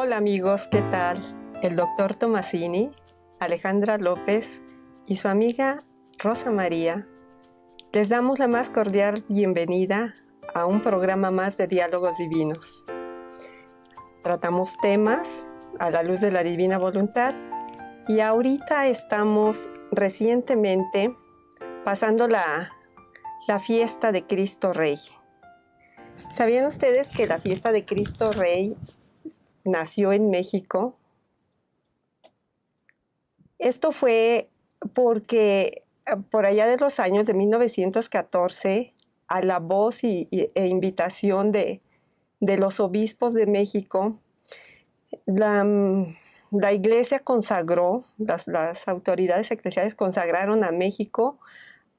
Hola amigos, ¿qué tal? El doctor Tomasini, Alejandra López y su amiga Rosa María les damos la más cordial bienvenida a un programa más de Diálogos Divinos. Tratamos temas a la luz de la divina voluntad y ahorita estamos recientemente pasando la fiesta de Cristo Rey. ¿Sabían ustedes que la fiesta de Cristo Rey nació en México? Esto fue porque por allá de los años de 1914, a la voz e invitación de los obispos de México, la Iglesia consagró, las autoridades eclesiales consagraron a México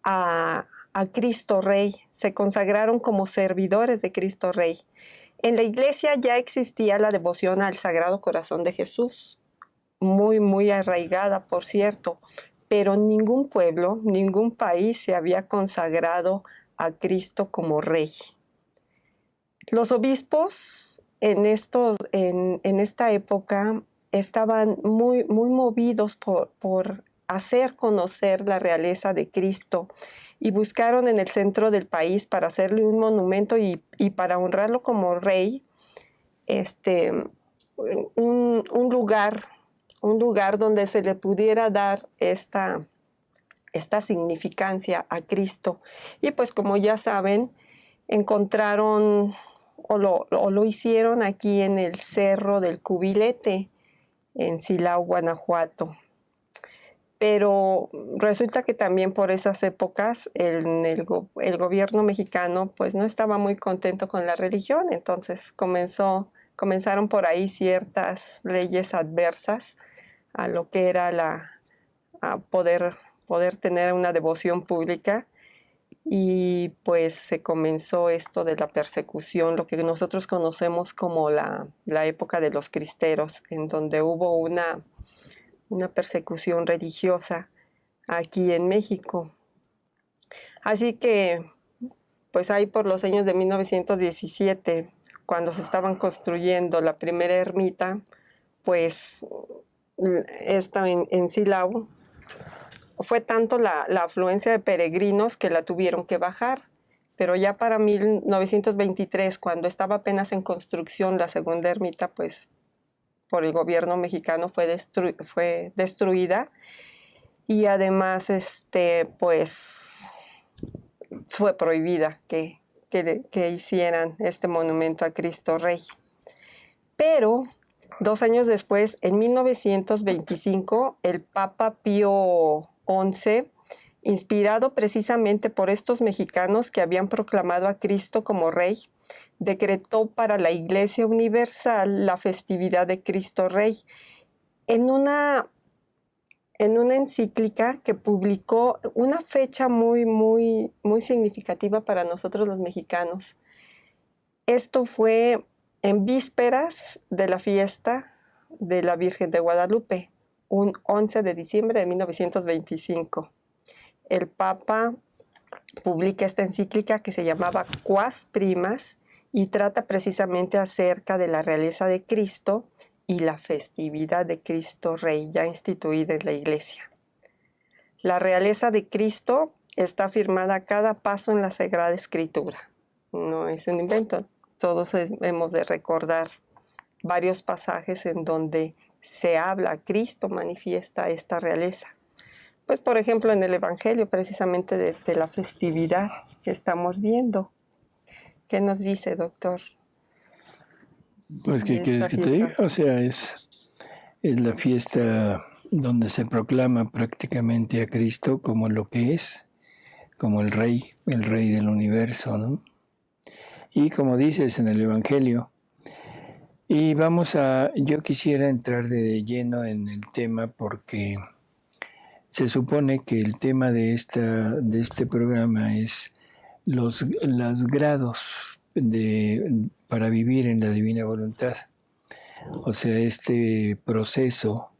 a Cristo Rey, se consagraron como servidores de Cristo Rey. En la Iglesia ya existía la devoción al Sagrado Corazón de Jesús, muy arraigada, por cierto, pero ningún pueblo, ningún país se había consagrado a Cristo como Rey. Los obispos en esta época estaban muy movidos por hacer conocer la realeza de Cristo y buscaron en el centro del país para hacerle un monumento y para honrarlo como Rey, un lugar donde se le pudiera dar esta significancia a Cristo. Y pues como ya saben, encontraron o lo hicieron aquí en el Cerro del Cubilete, en Silao, Guanajuato. Pero resulta que también por esas épocas el gobierno mexicano pues no estaba muy contento con la religión, entonces comenzaron por ahí ciertas leyes adversas a lo que era a poder tener una devoción pública, y pues se comenzó esto de la persecución, lo que nosotros conocemos como la época de los cristeros, en donde hubo una persecución religiosa aquí en México. Así que, pues ahí por los años de 1917, cuando se estaban construyendo la primera ermita, pues esta en Silao, fue tanto la afluencia de peregrinos que la tuvieron que bajar. Pero ya para 1923, cuando estaba apenas en construcción la segunda ermita, pues por el gobierno mexicano fue destruida, y además pues fue prohibida que hicieran este monumento a Cristo Rey. Pero 2 años después, en 1925, el Papa Pío XI, inspirado precisamente por estos mexicanos que habían proclamado a Cristo como Rey, decretó para la Iglesia Universal la festividad de Cristo Rey en una encíclica que publicó, una fecha muy significativa para nosotros los mexicanos. Esto fue en vísperas de la fiesta de la Virgen de Guadalupe, un 11 de diciembre de 1925. El Papa publica esta encíclica que se llamaba Quas Primas y trata precisamente acerca de la realeza de Cristo y la festividad de Cristo Rey ya instituida en la Iglesia. La realeza de Cristo está firmada a cada paso en la Sagrada Escritura. No es un invento. Todos hemos de recordar varios pasajes en donde se habla, Cristo manifiesta esta realeza. Pues por ejemplo en el Evangelio precisamente de la festividad que estamos viendo. ¿Qué nos dice, doctor? Pues, ¿qué quieres que te diga? O sea, es la fiesta donde se proclama prácticamente a Cristo como lo que es, como el Rey del universo, ¿no? Y como dices en el Evangelio, y yo quisiera entrar de lleno en el tema porque se supone que el tema de este programa es los grados para vivir en la divina voluntad. O sea, este proceso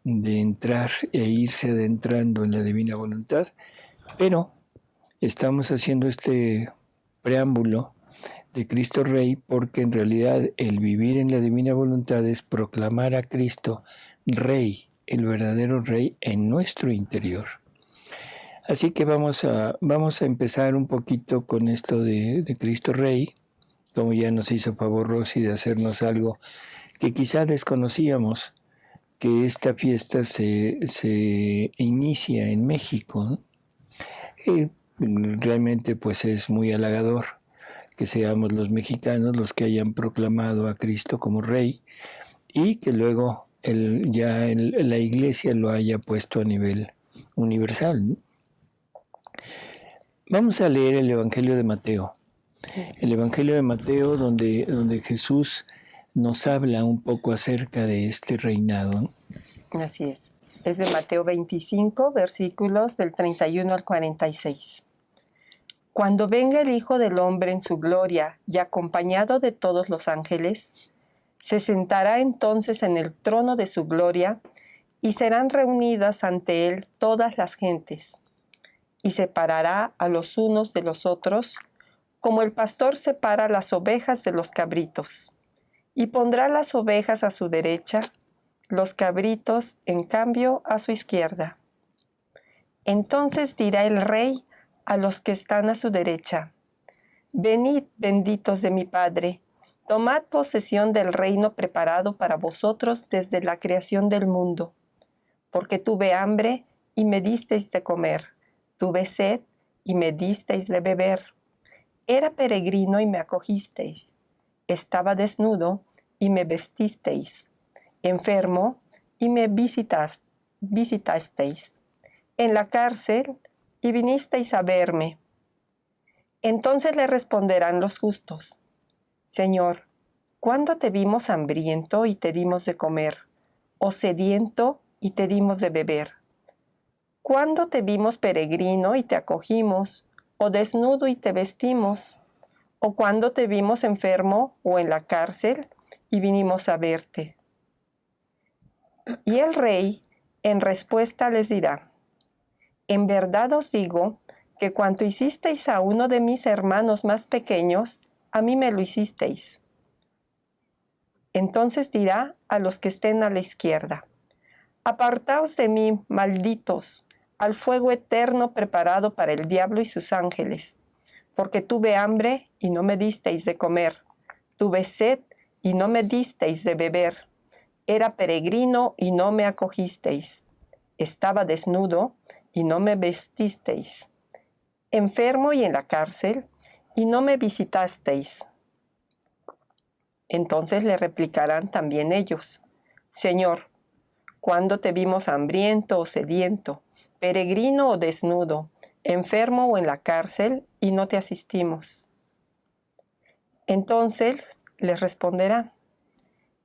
de entrar e irse adentrando en la divina voluntad, pero estamos haciendo este preámbulo de Cristo Rey, porque en realidad el vivir en la divina voluntad es proclamar a Cristo Rey, el verdadero Rey en nuestro interior. Así que vamos a empezar un poquito con esto de Cristo Rey, como ya nos hizo favor Rosy de hacernos algo que quizá desconocíamos, que esta fiesta se inicia en México, ¿no? Y realmente pues es muy halagador que seamos los mexicanos los que hayan proclamado a Cristo como Rey y que luego la Iglesia lo haya puesto a nivel universal, ¿no? Vamos a leer el Evangelio de Mateo. El Evangelio de Mateo donde Jesús nos habla un poco acerca de este reinado, ¿no? Así es. Es de Mateo 25, versículos del 31 al 46. Cuando venga el Hijo del Hombre en su gloria y acompañado de todos los ángeles, se sentará entonces en el trono de su gloria y serán reunidas ante él todas las gentes. Y separará a los unos de los otros, como el pastor separa las ovejas de los cabritos. Y pondrá las ovejas a su derecha, los cabritos, en cambio, a su izquierda. Entonces dirá el Rey a los que están a su derecha: venid, benditos de mi Padre, tomad posesión del reino preparado para vosotros desde la creación del mundo. Porque tuve hambre y me disteis de comer, tuve sed y me disteis de beber. Era peregrino y me acogisteis, estaba desnudo y me vestisteis, enfermo y me visitasteis, en la cárcel y vinisteis a verme. Entonces le responderán los justos: Señor, ¿cuándo te vimos hambriento y te dimos de comer, o sediento y te dimos de beber? ¿Cuándo te vimos peregrino y te acogimos, o desnudo y te vestimos? ¿O cuándo te vimos enfermo o en la cárcel y vinimos a verte? Y el Rey en respuesta les dirá: en verdad os digo que cuanto hicisteis a uno de mis hermanos más pequeños, a mí me lo hicisteis. Entonces dirá a los que estén a la izquierda: apartaos de mí, malditos, al fuego eterno preparado para el diablo y sus ángeles, porque tuve hambre y no me disteis de comer, tuve sed y no me disteis de beber, era peregrino y no me acogisteis, estaba desnudo y no me vestisteis, enfermo y en la cárcel y no me visitasteis. Entonces le replicarán también ellos: Señor, ¿cuándo te vimos hambriento o sediento, peregrino o desnudo, enfermo o en la cárcel y no te asistimos? Entonces les responderá: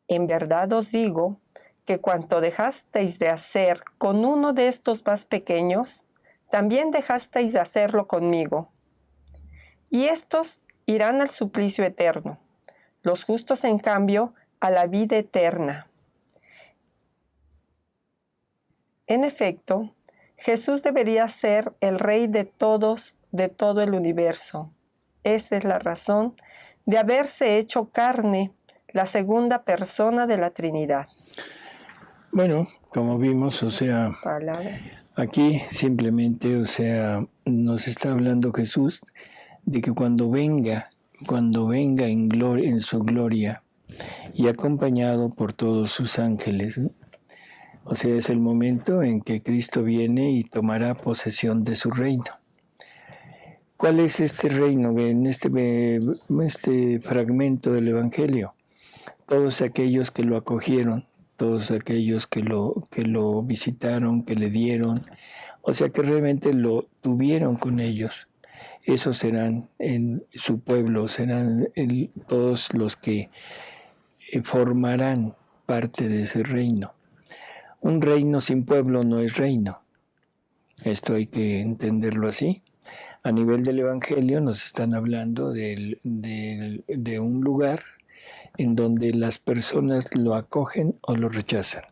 en verdad os digo que cuanto dejasteis de hacer con uno de estos más pequeños, también dejasteis de hacerlo conmigo. Y estos irán al suplicio eterno, los justos en cambio a la vida eterna. En efecto, Jesús debería ser el Rey de todos, de todo el universo. Esa es la razón de haberse hecho carne, la segunda persona de la Trinidad. Bueno, como vimos, aquí simplemente, nos está hablando Jesús de que cuando venga en gloria, en su gloria y acompañado por todos sus ángeles, ¿no? O sea, es el momento en que Cristo viene y tomará posesión de su reino. ¿Cuál es este reino en este fragmento del Evangelio? Todos aquellos que lo acogieron, todos aquellos que lo visitaron, que le dieron, o sea que realmente lo tuvieron con ellos. Esos serán en su pueblo, serán todos los que formarán parte de ese reino. Un reino sin pueblo no es reino. Esto hay que entenderlo así. A nivel del Evangelio nos están hablando de un lugar en donde las personas lo acogen o lo rechazan.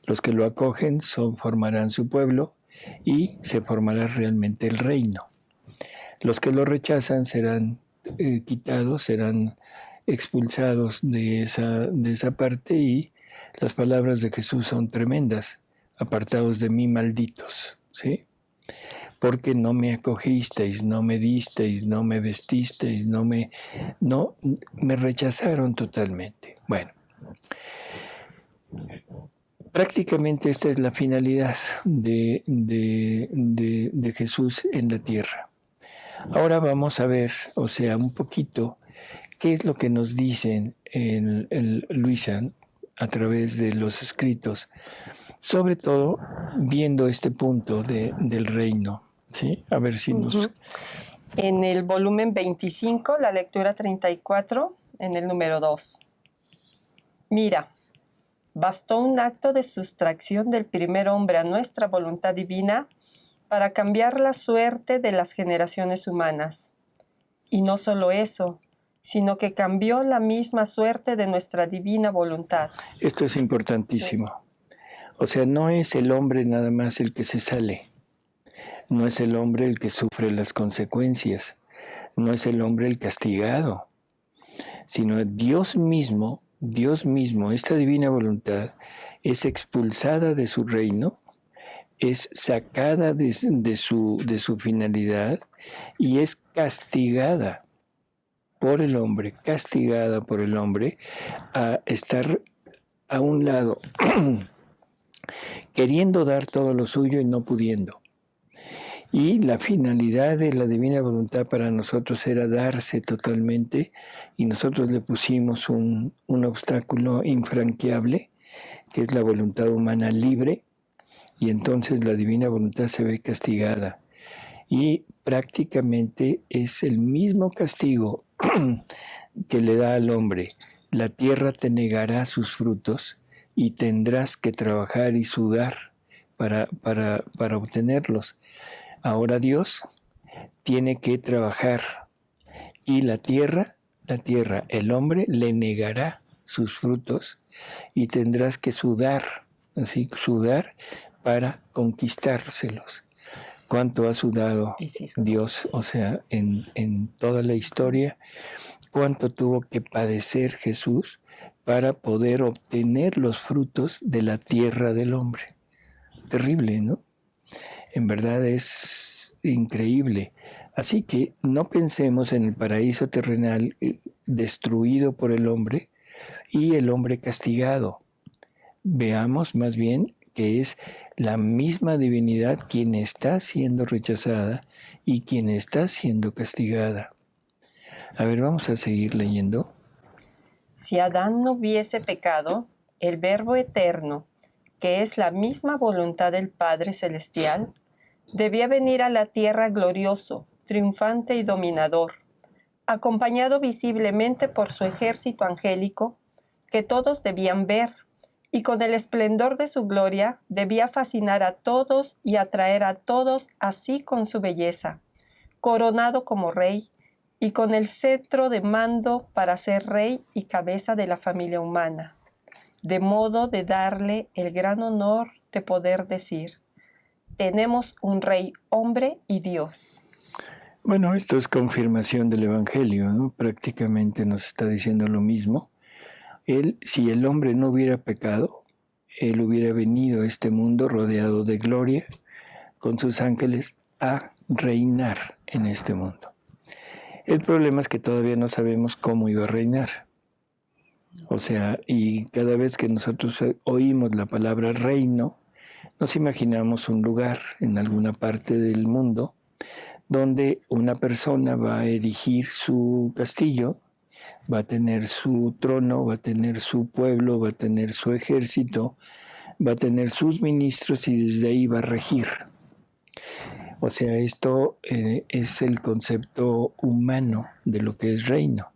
Los que lo acogen formarán su pueblo y se formará realmente el reino. Los que lo rechazan serán quitados, serán expulsados de esa parte, y las palabras de Jesús son tremendas: apartados de mí, malditos, ¿sí? Porque no me acogisteis, no me disteis, no me vestisteis, no me rechazaron totalmente. Bueno, prácticamente esta es la finalidad de Jesús en la tierra. Ahora vamos a ver, o sea, un poquito, qué es lo que nos dicen el Luisan a través de los escritos, sobre todo viendo este punto del reino, ¿sí? A ver si nos... En el volumen 25, la lectura 34, en el número 2. Mira, bastó un acto de sustracción del primer hombre a nuestra voluntad divina para cambiar la suerte de las generaciones humanas. Y no solo eso, sino que cambió la misma suerte de nuestra divina voluntad. Esto es importantísimo. O sea, no es el hombre nada más el que se sale. No es el hombre el que sufre las consecuencias. No es el hombre el castigado. Sino Dios mismo, esta divina voluntad, es expulsada de su reino, es sacada de su finalidad y es castigada por el hombre a estar a un lado, queriendo dar todo lo suyo y no pudiendo. Y la finalidad de la divina voluntad para nosotros era darse totalmente, y nosotros le pusimos un obstáculo infranqueable, que es la voluntad humana libre, y entonces la divina voluntad se ve castigada. Y prácticamente es el mismo castigo que le da al hombre. La tierra te negará sus frutos y tendrás que trabajar y sudar para obtenerlos. Ahora Dios tiene que trabajar, y la tierra, el hombre, le negará sus frutos y tendrás que sudar para conquistárselos. ¿Cuánto ha sudado Dios? O sea, en toda la historia, ¿cuánto tuvo que padecer Jesús para poder obtener los frutos de la tierra del hombre? Terrible, ¿no? En verdad es increíble. Así que no pensemos en el paraíso terrenal destruido por el hombre y el hombre castigado. Veamos más bien que es la misma divinidad quien está siendo rechazada y quien está siendo castigada. A ver, vamos a seguir leyendo. Si Adán no hubiese pecado, el Verbo eterno, que es la misma voluntad del Padre Celestial, debía venir a la tierra glorioso, triunfante y dominador, acompañado visiblemente por su ejército angélico, que todos debían ver, y con el esplendor de su gloria debía fascinar a todos y atraer a todos así con su belleza, coronado como rey, y con el cetro de mando para ser rey y cabeza de la familia humana, de modo de darle el gran honor de poder decir: tenemos un rey hombre y Dios. Bueno, esto es confirmación del Evangelio, ¿no? Prácticamente nos está diciendo lo mismo. Si el hombre no hubiera pecado, él hubiera venido a este mundo rodeado de gloria, con sus ángeles, a reinar en este mundo. El problema es que todavía no sabemos cómo iba a reinar. O sea, y cada vez que nosotros oímos la palabra reino, nos imaginamos un lugar en alguna parte del mundo donde una persona va a erigir su castillo, va a tener su trono, va a tener su pueblo, va a tener su ejército, va a tener sus ministros y desde ahí va a regir. O sea, esto es el concepto humano de lo que es reino.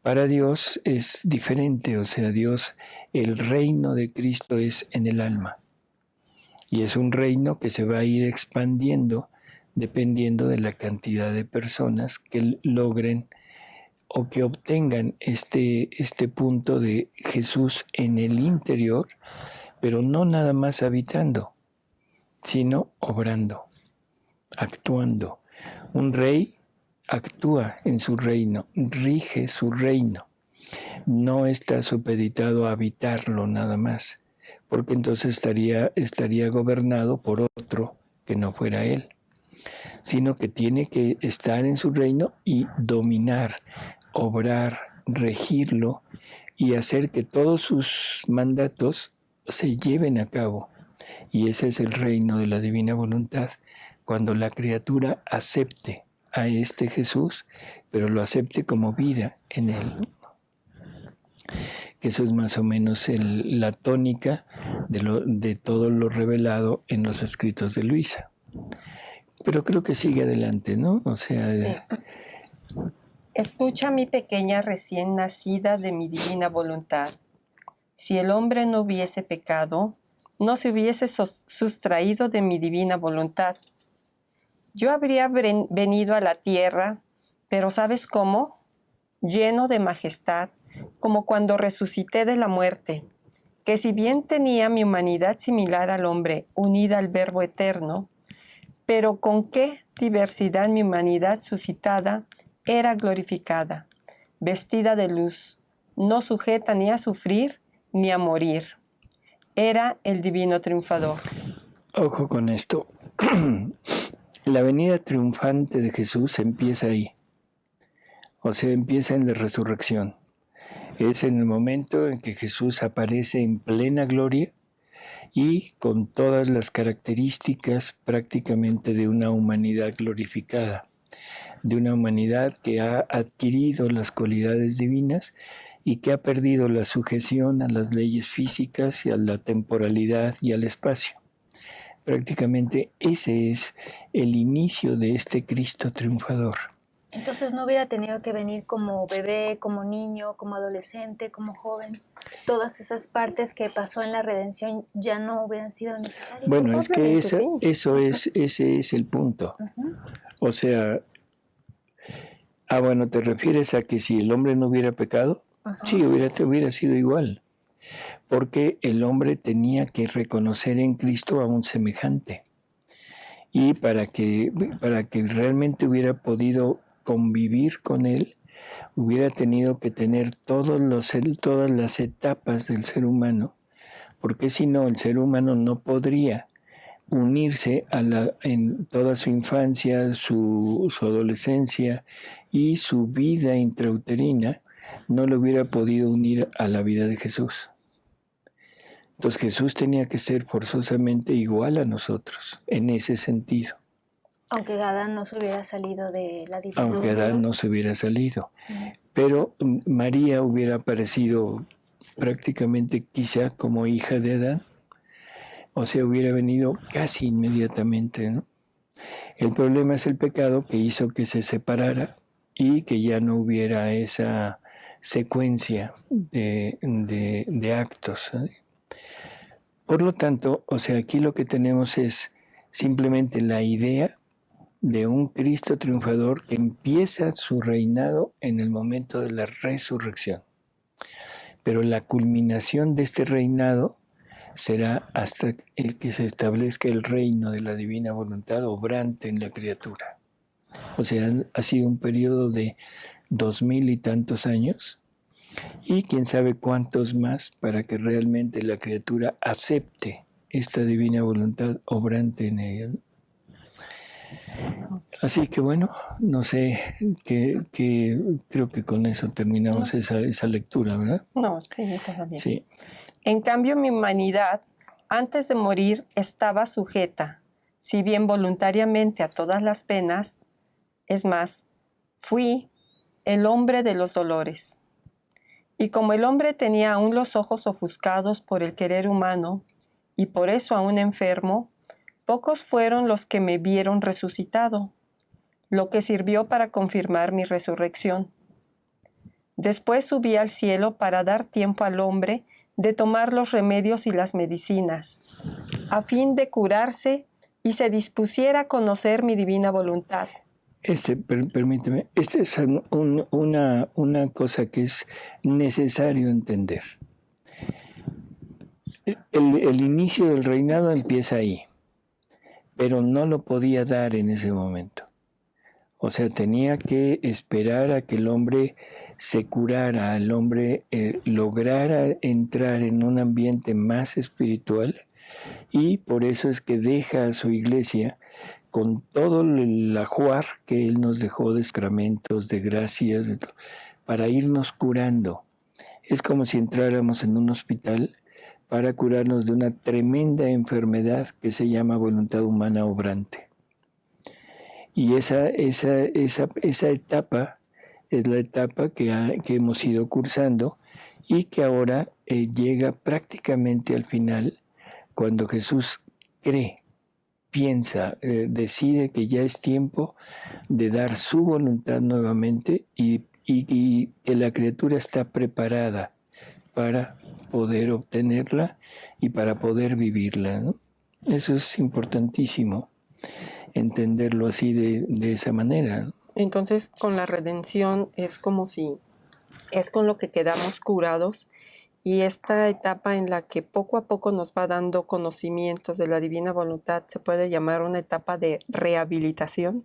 Para Dios es diferente, o sea, Dios, el reino de Cristo es en el alma. Y es un reino que se va a ir expandiendo dependiendo de la cantidad de personas que logren o que obtengan este punto de Jesús en el interior, pero no nada más habitando, sino obrando, actuando. Un rey actúa en su reino, rige su reino. No está supeditado a habitarlo nada más, porque entonces estaría gobernado por otro que no fuera él, sino que tiene que estar en su reino y dominar, obrar, regirlo y hacer que todos sus mandatos se lleven a cabo. Y ese es el reino de la divina voluntad, cuando la criatura acepte a este Jesús, pero lo acepte como vida en él. Eso es más o menos la tónica de todo lo revelado en los escritos de Luisa. Pero creo que sigue adelante, ¿no? O sea... Sí. Escucha, mi pequeña recién nacida de mi divina voluntad. Si el hombre no hubiese pecado, no se hubiese sustraído de mi divina voluntad. Yo habría venido a la tierra, pero ¿sabes cómo? Lleno de majestad, como cuando resucité de la muerte, que si bien tenía mi humanidad similar al hombre, unida al Verbo eterno, pero con qué diversidad mi humanidad suscitada era glorificada, vestida de luz, no sujeta ni a sufrir ni a morir. Era el divino triunfador. Ojo con esto. La venida triunfante de Jesús empieza ahí. O sea, empieza en la resurrección. Es en el momento en que Jesús aparece en plena gloria y con todas las características prácticamente de una humanidad glorificada, de una humanidad que ha adquirido las cualidades divinas y que ha perdido la sujeción a las leyes físicas y a la temporalidad y al espacio. Prácticamente ese es el inicio de este Cristo triunfador. Entonces no hubiera tenido que venir como bebé, como niño, como adolescente, como joven. Todas esas partes que pasó en la redención ya no hubieran sido necesarias. Bueno, es que ese es el punto. O sea, bueno, ¿te refieres a que si el hombre no hubiera pecado? Sí, hubiera sido igual. Porque el hombre tenía que reconocer en Cristo a un semejante. Y para que realmente hubiera podido convivir con él, hubiera tenido que tener todas las etapas del ser humano, porque si no, el ser humano no podría unirse en toda su infancia, su adolescencia y su vida intrauterina, no lo hubiera podido unir a la vida de Jesús. Entonces Jesús tenía que ser forzosamente igual a nosotros, en ese sentido. Aunque Adán no se hubiera salido de la divinidad. Aunque Adán no se hubiera salido. Pero María hubiera aparecido prácticamente quizá como hija de Adán. O sea, hubiera venido casi inmediatamente, ¿no? El problema es el pecado que hizo que se separara y que ya no hubiera esa secuencia de actos, ¿eh? Por lo tanto, o sea, aquí lo que tenemos es simplemente la idea de un Cristo triunfador que empieza su reinado en el momento de la resurrección. Pero la culminación de este reinado será hasta el que se establezca el reino de la divina voluntad obrante en la criatura. O sea, ha sido un periodo de 2000 y tantos años y quién sabe cuántos más para que realmente la criatura acepte esta divina voluntad obrante en ella. Así que bueno, no sé, creo que con eso terminamos esa lectura, ¿verdad? No, sí, está bien. Sí. En cambio, mi humanidad, antes de morir, estaba sujeta, si bien voluntariamente, a todas las penas. Es más, fui el hombre de los dolores. Y como el hombre tenía aún los ojos ofuscados por el querer humano, y por eso aún enfermo, pocos fueron los que me vieron resucitado, lo que sirvió para confirmar mi resurrección. Después subí al cielo para dar tiempo al hombre de tomar los remedios y las medicinas, a fin de curarse y se dispusiera a conocer mi divina voluntad. Permíteme, esta es una cosa que es necesario entender. El inicio del reinado empieza ahí, pero no lo podía dar en ese momento. O sea, tenía que esperar a que el hombre se curara, el hombre lograra entrar en un ambiente más espiritual, y por eso es que deja a su iglesia con todo el ajuar que Él nos dejó de sacramentos, de gracias, de todo, para irnos curando. Es como si entráramos en un hospital para curarnos de una tremenda enfermedad que se llama voluntad humana obrante. Y esa etapa es la etapa que hemos ido cursando y que ahora llega prácticamente al final, cuando Jesús cree, piensa, decide que ya es tiempo de dar su voluntad nuevamente y que la criatura está preparada para poder obtenerla y para poder vivirla, ¿no? Eso es importantísimo, entenderlo así de esa manera, ¿no? Entonces, con la redención es como si es con lo que quedamos curados, y esta etapa en la que poco a poco nos va dando conocimientos de la divina voluntad se puede llamar una etapa de rehabilitación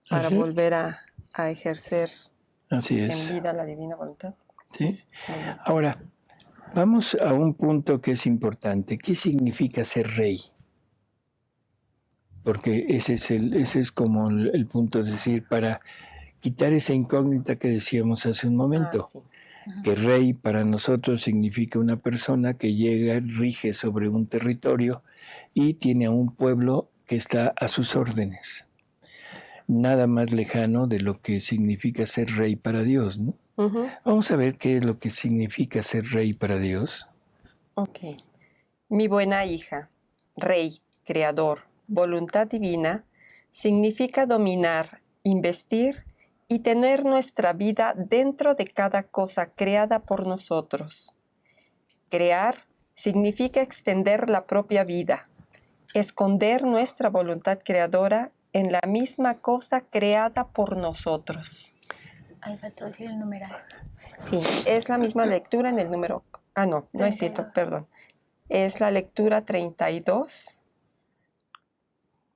para volver a ejercer en vida la divina voluntad. Sí. Ahora, vamos a un punto que es importante. ¿Qué significa ser rey? Porque ese es como el punto, es decir, para quitar esa incógnita que decíamos hace un momento. Sí. Que rey para nosotros significa una persona que llega, rige sobre un territorio y tiene a un pueblo que está a sus órdenes. Nada más lejano de lo que significa ser rey para Dios, ¿no? Uh-huh. Vamos a ver qué es lo que significa ser rey para Dios. Ok. Mi buena hija, rey, creador, voluntad divina, significa dominar, investir y tener nuestra vida dentro de cada cosa creada por nosotros. Crear significa extender la propia vida, esconder nuestra voluntad creadora en la misma cosa creada por nosotros. Ahí faltó decir el numeral. Sí, es la misma lectura en el número... no es cierto, perdón. Es la lectura 32.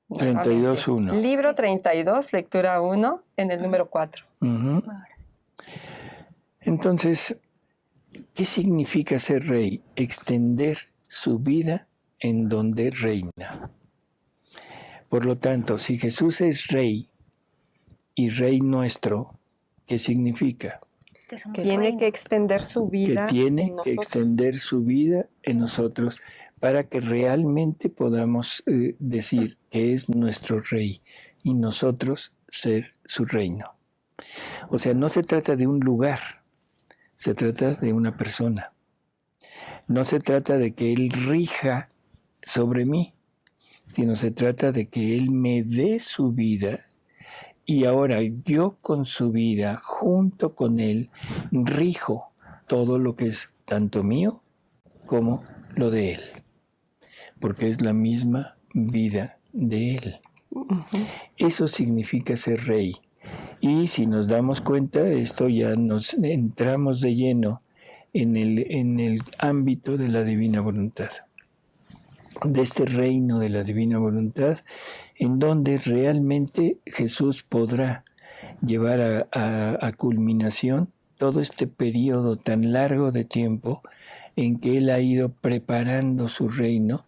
32.1. Libro 32, lectura 1, en el número 4. Uh-huh. Entonces, ¿qué significa ser rey? Extender su vida en donde reina. Por lo tanto, si Jesús es rey y rey nuestro, ¿qué significa? Que tiene que extender su vida. Que tiene que extender su vida en nosotros para que realmente podamos decir que es nuestro rey y nosotros ser su reino. O sea, no se trata de un lugar, se trata de una persona. No se trata de que Él rija sobre mí, sino se trata de que Él me dé su vida y ahora yo con su vida, junto con Él, rijo todo lo que es tanto mío como lo de Él. Porque es la misma vida de Él. Uh-huh. Eso significa ser rey. Y si nos damos cuenta, esto ya nos entramos de lleno en el ámbito de la divina voluntad. De este reino de la divina voluntad, en donde realmente Jesús podrá llevar a culminación todo este periodo tan largo de tiempo en que Él ha ido preparando su reino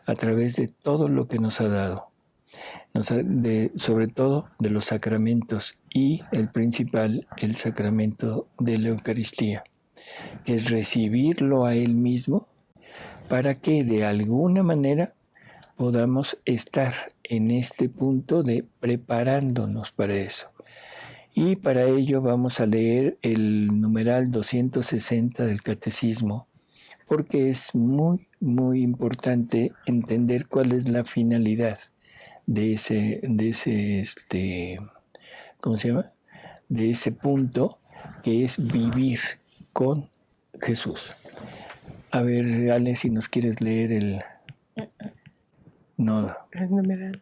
a través de todo lo que nos ha dado, sobre todo de los sacramentos y el principal, el sacramento de la Eucaristía, que es recibirlo a Él mismo para que de alguna manera podamos estar en este punto de preparándonos para eso. Y para ello vamos a leer el numeral 260 del Catecismo, porque es muy, muy importante entender cuál es la finalidad de ese ¿cómo se llama? De ese punto que es vivir con Jesús. A ver, Ale, si nos quieres leer el numeral.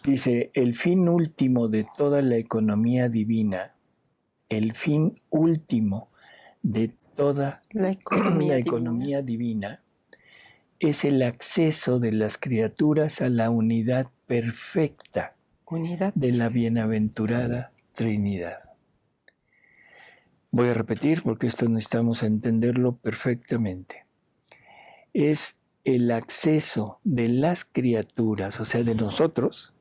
Dice, el fin último de toda la economía divina, el fin último de toda la economía divina es el acceso de las criaturas a la unidad perfecta unidad de la bienaventurada Trinidad. Voy a repetir porque esto necesitamos entenderlo perfectamente. Es el acceso de las criaturas, o sea, de nosotros,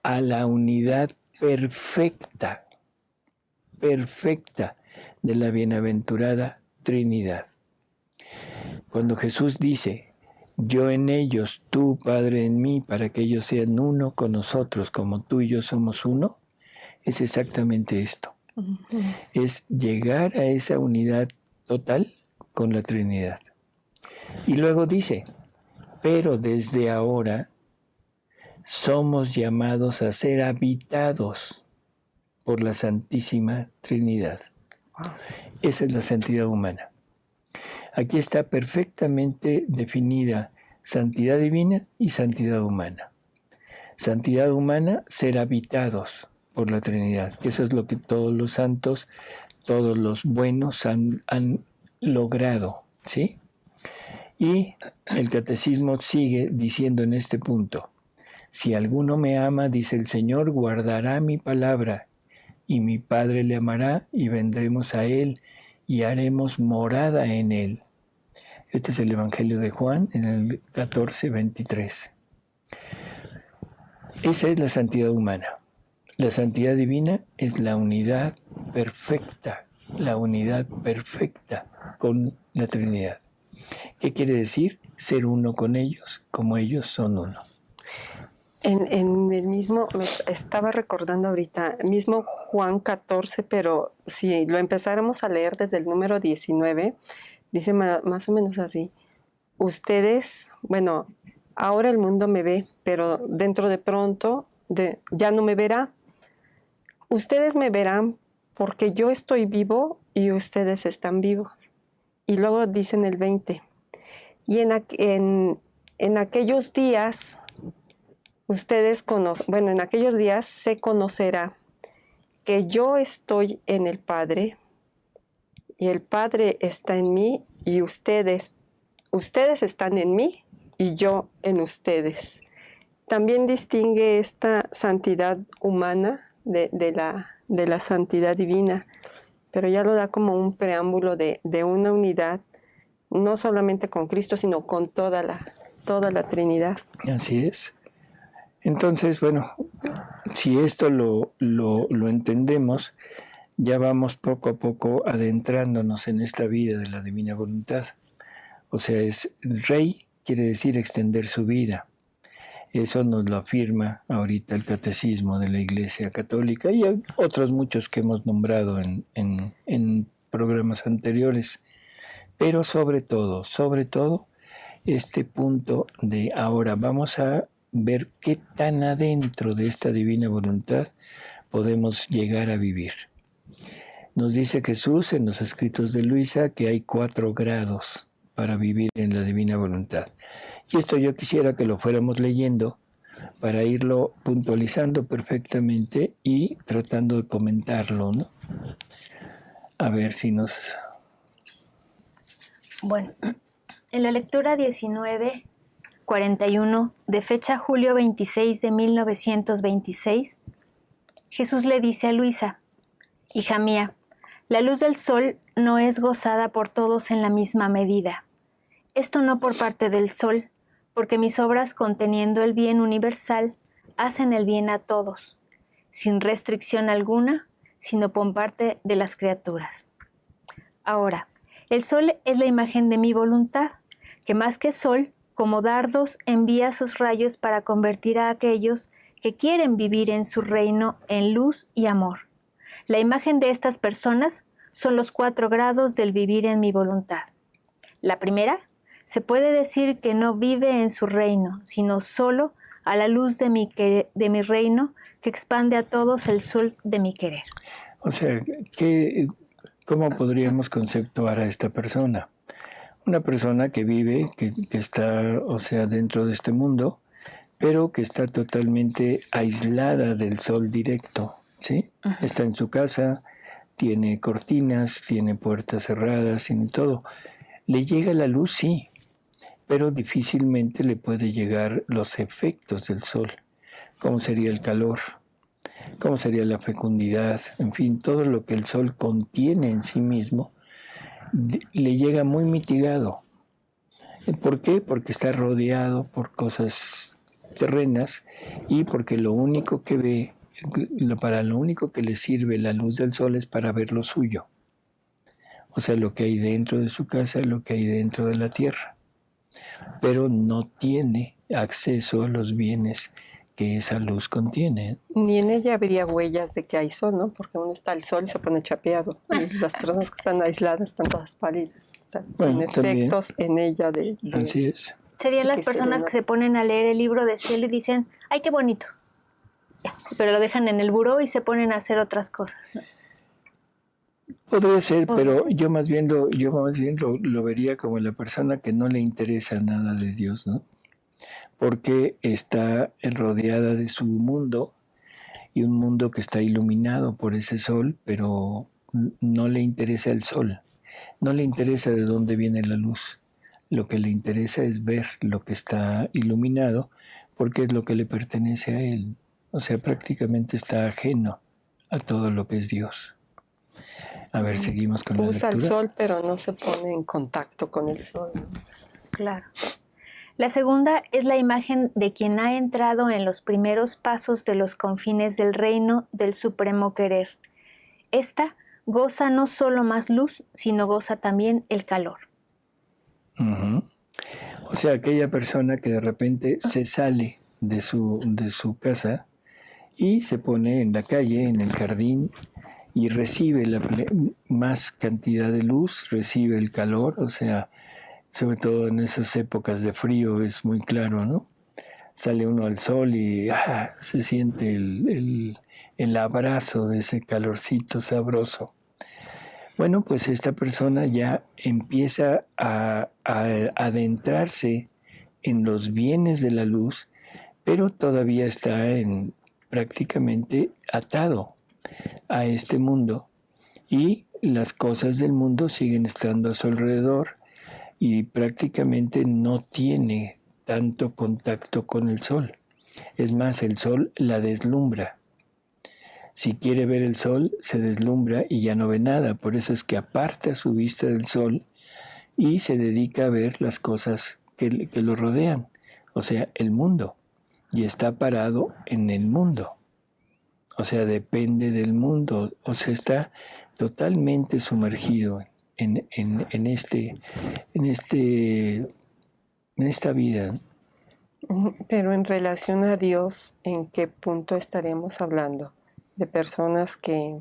a la unidad perfecta de la bienaventurada Trinidad. Cuando Jesús dice, yo en ellos, tú, Padre, en mí, para que ellos sean uno con nosotros, como tú y yo somos uno, es exactamente esto. Es llegar a esa unidad total con la Trinidad. Y luego dice, pero desde ahora somos llamados a ser habitados por la Santísima Trinidad. Wow. Esa es la santidad humana. Aquí está perfectamente definida santidad divina y santidad humana. Santidad humana, ser habitados por la Trinidad, que eso es lo que todos los santos, todos los buenos han logrado, ¿sí? Y el catecismo sigue diciendo en este punto, si alguno me ama, dice el Señor, guardará mi palabra, y mi Padre le amará, y vendremos a él, y haremos morada en él. Este es el Evangelio de Juan, en el 14:23. Esa es la santidad humana. La santidad divina es la unidad perfecta con la Trinidad. ¿Qué quiere decir? Ser uno con ellos, como ellos son uno. En el mismo, me estaba recordando ahorita, el mismo Juan 14, pero si lo empezáramos a leer desde el número 19, dice más o menos así, ustedes, bueno, ahora el mundo me ve, pero dentro de pronto ya no me verá. Ustedes me verán porque yo estoy vivo y ustedes están vivos. Y luego dice en el 20, y en aquellos días, en aquellos días se conocerá que yo estoy en el Padre y el Padre está en mí y ustedes están en mí y yo en ustedes. También distingue esta santidad humana de la santidad divina, pero ya lo da como un preámbulo de una unidad, no solamente con Cristo, sino con toda la Trinidad. Así es. Entonces, bueno, si esto lo entendemos, ya vamos poco a poco adentrándonos en esta vida de la divina voluntad. O sea, rey quiere decir extender su vida. Eso nos lo afirma ahorita el Catecismo de la Iglesia Católica y otros muchos que hemos nombrado en programas anteriores. Pero sobre todo, este punto de ahora vamos a ver qué tan adentro de esta divina voluntad podemos llegar a vivir. Nos dice Jesús en los escritos de Luisa que hay 4 grados para vivir en la divina voluntad. Y esto yo quisiera que lo fuéramos leyendo para irlo puntualizando perfectamente y tratando de comentarlo, ¿no? A ver si nos... Bueno, en la lectura 19:41 de fecha julio 26 de 1926, Jesús le dice a Luisa, hija mía, la luz del sol no es gozada por todos en la misma medida. Esto no por parte del sol, porque mis obras conteniendo el bien universal hacen el bien a todos, sin restricción alguna, sino por parte de las criaturas. Ahora, el sol es la imagen de mi voluntad, que más que sol, como dardos, envía sus rayos para convertir a aquellos que quieren vivir en su reino en luz y amor. La imagen de estas personas son los 4 grados del vivir en mi voluntad. La primera, se puede decir que no vive en su reino, sino solo a la luz de mi reino que expande a todos el sol de mi querer. O sea, ¿cómo podríamos conceptuar a esta persona? Una persona que vive, que está, o sea, dentro de este mundo, pero que está totalmente aislada del sol directo, ¿sí? Uh-huh. Está en su casa, tiene cortinas, tiene puertas cerradas, tiene todo. Le llega la luz, sí, pero difícilmente le puede llegar los efectos del sol. cómo sería el calor, cómo sería la fecundidad, en fin, todo lo que el Sol contiene en sí mismo, le llega muy mitigado. ¿Por qué? Porque está rodeado por cosas terrenas y porque lo único que ve, para lo único que le sirve la luz del sol es para ver lo suyo. O sea, lo que hay dentro de su casa, lo que hay dentro de la tierra. Pero no tiene acceso a los bienes que esa luz contiene. Ni en ella habría huellas de que hay sol, ¿no? Porque uno está al sol y se pone chapeado. Y las personas que están aisladas están todas pálidas. Están sin efectos en ella de así es. Serían las personas que se ponen a leer el libro de cielo y dicen, ¡ay, qué bonito! Pero lo dejan en el buró y se ponen a hacer otras cosas, ¿no? Podría ser, pero yo más bien lo vería como la persona que no le interesa nada de Dios, ¿no? Porque está rodeada de su mundo y un mundo que está iluminado por ese sol, pero no le interesa el sol, no le interesa de dónde viene la luz. Lo que le interesa es ver lo que está iluminado porque es lo que le pertenece a él. O sea, prácticamente está ajeno a todo lo que es Dios. A ver, seguimos con la lectura. Usa el sol, pero no se pone en contacto con el sol. Claro. La segunda es la imagen de quien ha entrado en los primeros pasos de los confines del reino del supremo querer. Esta goza no solo más luz, sino goza también el calor. Uh-huh. O sea, aquella persona que de repente se sale de su casa y se pone en la calle, en el jardín, y recibe más cantidad de luz, recibe el calor, o sea, sobre todo en esas épocas de frío es muy claro, ¿no? Sale uno al sol y se siente el abrazo de ese calorcito sabroso. Bueno, pues esta persona ya empieza a adentrarse en los bienes de la luz, pero todavía está prácticamente atado a este mundo y las cosas del mundo siguen estando a su alrededor y prácticamente no tiene tanto contacto con el sol. Es más, el sol la deslumbra. Si quiere ver el sol, se deslumbra y ya no ve nada. Por eso es que aparta su vista del sol y se dedica a ver las cosas que lo rodean, o sea, el mundo. Y está parado en el mundo. O sea, depende del mundo. O sea, está totalmente sumergido en esta vida. Pero en relación a Dios, ¿en qué punto estaríamos hablando? De personas que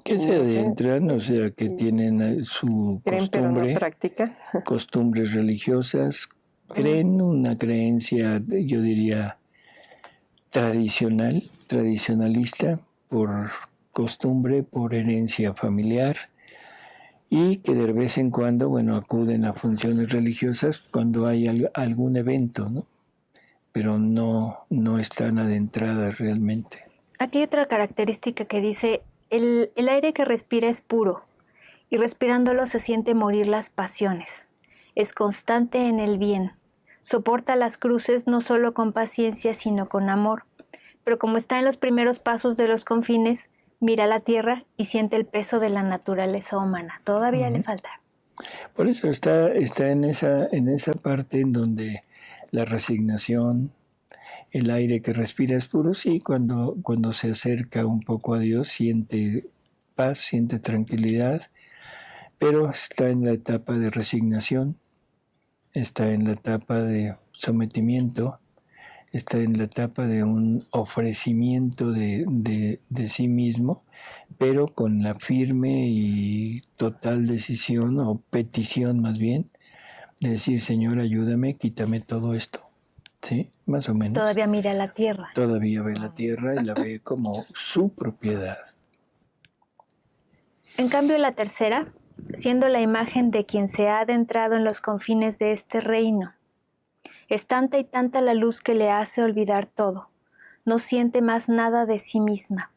se adentran, o sea, que tienen su creen, costumbre, pero no practican. Costumbres religiosas, creen una creencia, yo diría, tradicionalista, por costumbre, por herencia familiar, y que de vez en cuando, bueno, acuden a funciones religiosas cuando hay algún evento, ¿no? Pero no están adentradas realmente. Aquí hay otra característica que dice, el aire que respira es puro, y respirándolo se siente morir las pasiones. Es constante en el bien, soporta las cruces no solo con paciencia, sino con amor. Pero como está en los primeros pasos de los confines, mira la tierra y siente el peso de la naturaleza humana. Todavía le falta. Por eso está en esa parte en donde la resignación, el aire que respira es puro, sí, cuando se acerca un poco a Dios siente paz, siente tranquilidad, pero está en la etapa de resignación, está en la etapa de sometimiento, está en la etapa de un ofrecimiento de sí mismo, pero con la firme y total decisión, o petición más bien, de decir, Señor, ayúdame, quítame todo esto. ¿Sí? Más o menos. Todavía mira la tierra. Todavía ve la tierra y la ve como su propiedad. En cambio, la tercera, siendo la imagen de quien se ha adentrado en los confines de este reino, es tanta y tanta la luz que le hace olvidar todo. No siente más nada de sí misma.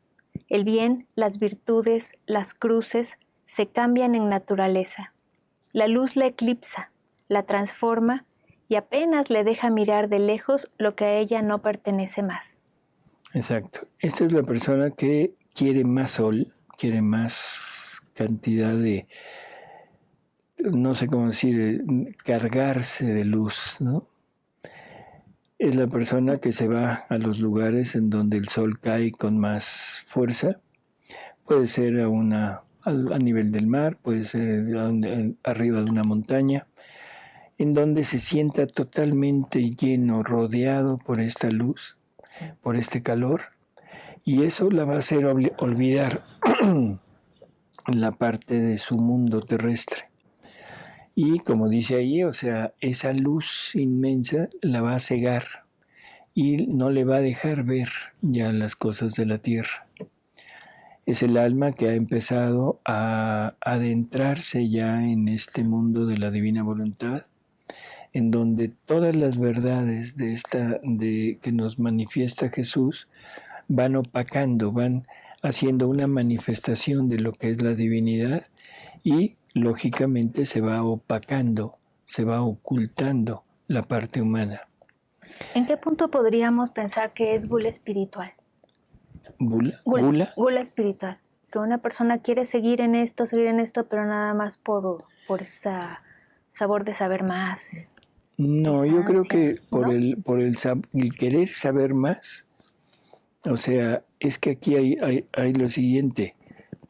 El bien, las virtudes, las cruces se cambian en naturaleza. La luz la eclipsa, la transforma y apenas le deja mirar de lejos lo que a ella no pertenece más. Exacto. Esta es la persona que quiere más sol, quiere más cantidad de, no sé cómo decir, cargarse de luz, ¿no? Es la persona que se va a los lugares en donde el sol cae con más fuerza. Puede ser a nivel del mar, puede ser arriba de una montaña, en donde se sienta totalmente lleno, rodeado por esta luz, por este calor, y eso la va a hacer olvidar la parte de su mundo terrestre. Y como dice ahí, o sea, esa luz inmensa la va a cegar y no le va a dejar ver ya las cosas de la tierra. Es el alma que ha empezado a adentrarse ya en este mundo de la divina voluntad, en donde todas las verdades que nos manifiesta Jesús van opacando, van haciendo una manifestación de lo que es la divinidad y lógicamente se va opacando, se va ocultando la parte humana. ¿En qué punto podríamos pensar que es gula espiritual? Gula espiritual. Que una persona quiere seguir en esto, pero nada más por ese sabor de saber más. No, yo creo que por el querer saber más, o sea, es que aquí hay lo siguiente.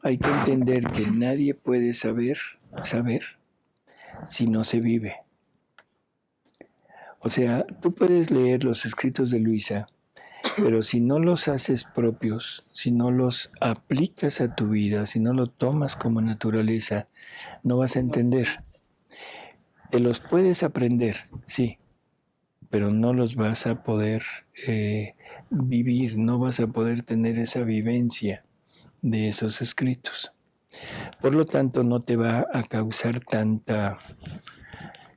Hay que entender que nadie puede saber si no se vive. O sea, tú puedes leer los escritos de Luisa, pero si no los haces propios, si no los aplicas a tu vida, si no lo tomas como naturaleza, no vas a entender. Te los puedes aprender, sí, pero no los vas a poder vivir, no vas a poder tener esa vivencia de esos escritos. Por lo tanto, no te va a causar tanta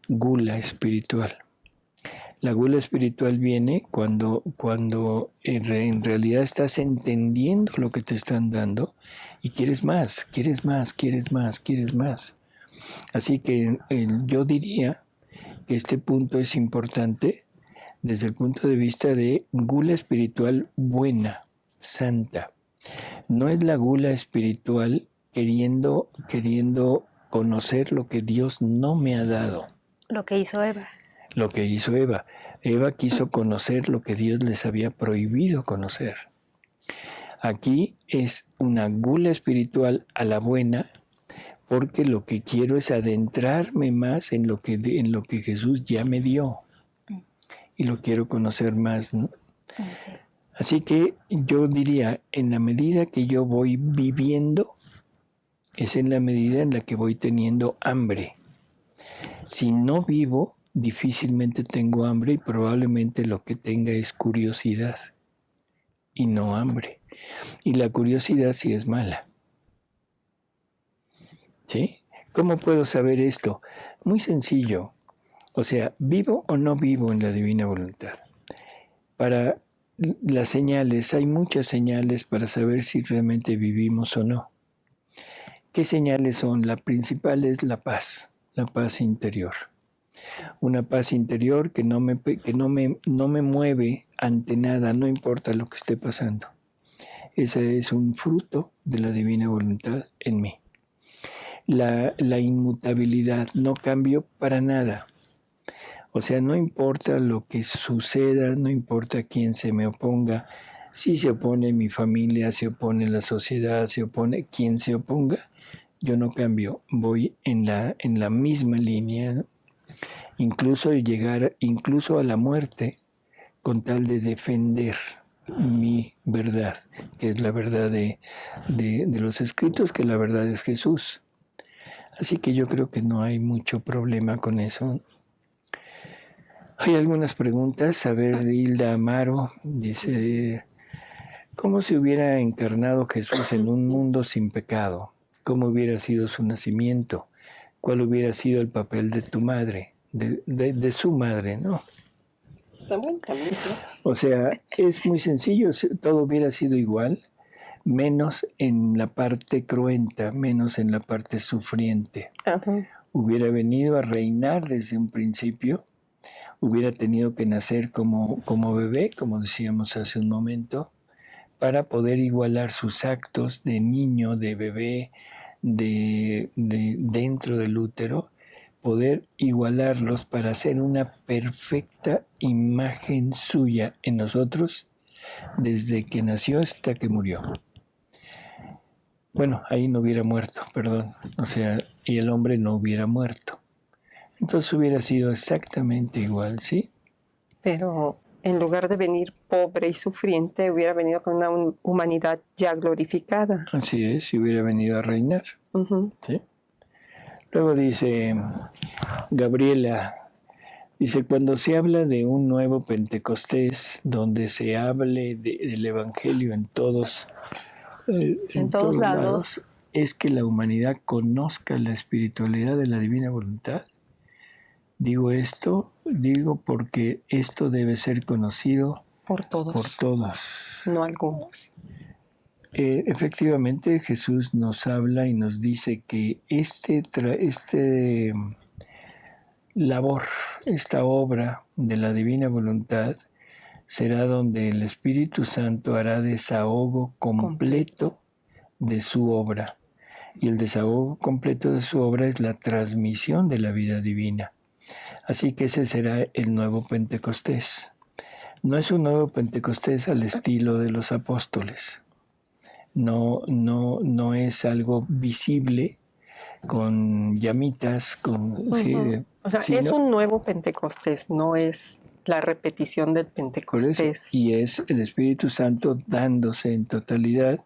gula espiritual. La gula espiritual viene cuando en realidad estás entendiendo lo que te están dando y quieres más. Así que yo diría que este punto es importante desde el punto de vista de gula espiritual buena, santa. No es la gula espiritual queriendo conocer lo que Dios no me ha dado. Lo que hizo Eva. Eva quiso conocer lo que Dios les había prohibido conocer. Aquí es una gula espiritual a la buena, porque lo que quiero es adentrarme más en lo que Jesús ya me dio. Y lo quiero conocer más, ¿no? Okay. Así que yo diría, en la medida que yo voy viviendo, es en la medida en la que voy teniendo hambre. Si no vivo, difícilmente tengo hambre y probablemente lo que tenga es curiosidad y no hambre. Y la curiosidad sí es mala. ¿Sí? ¿Cómo puedo saber esto? Muy sencillo. O sea, ¿vivo o no vivo en la divina voluntad? Para las señales, hay muchas señales para saber si realmente vivimos o no. ¿Qué señales son? La principal es la paz interior. Una paz interior que no me mueve ante nada, no importa lo que esté pasando. Ese es un fruto de la divina voluntad en mí. La inmutabilidad, no cambio para nada. O sea, no importa lo que suceda, no importa quién se me oponga, si se opone mi familia, se opone la sociedad, se opone quien se oponga, yo no cambio, voy en la misma línea, ¿no? Incluso a la muerte con tal de defender mi verdad, que es la verdad de los escritos, que la verdad es Jesús. Así que yo creo que no hay mucho problema con eso. Hay algunas preguntas. A ver, de Hilda Amaro dice, ¿cómo se hubiera encarnado Jesús en un mundo sin pecado? ¿Cómo hubiera sido su nacimiento? ¿Cuál hubiera sido el papel de tu madre? De su madre, ¿no? También. O sea, es muy sencillo, todo hubiera sido igual, menos en la parte cruenta, menos en la parte sufriente. Ajá. Hubiera venido a reinar desde un principio, hubiera tenido que nacer como bebé, como decíamos hace un momento, para poder igualar sus actos de niño, de bebé, de dentro del útero, poder igualarlos para hacer una perfecta imagen suya en nosotros desde que nació hasta que murió. Bueno, ahí no hubiera muerto, perdón. O sea, y el hombre no hubiera muerto. Entonces hubiera sido exactamente igual, ¿sí? Pero en lugar de venir pobre y sufriente, hubiera venido con una humanidad ya glorificada. Así es, y hubiera venido a reinar. Uh-huh. ¿Sí? Luego dice Gabriela, dice, cuando se habla de un nuevo Pentecostés, donde se hable del Evangelio en todos lados, es que la humanidad conozca la espiritualidad de la divina voluntad. Digo porque esto debe ser conocido por todos. No algunos. Efectivamente, Jesús nos habla y nos dice que esta obra de la divina voluntad será donde el Espíritu Santo hará desahogo completo de su obra. Y el desahogo completo de su obra es la transmisión de la vida divina. Así que ese será el nuevo Pentecostés. No es un nuevo Pentecostés al estilo de los apóstoles. No es algo visible con llamitas, es un nuevo Pentecostés, no es la repetición del Pentecostés. Y es el Espíritu Santo dándose en totalidad,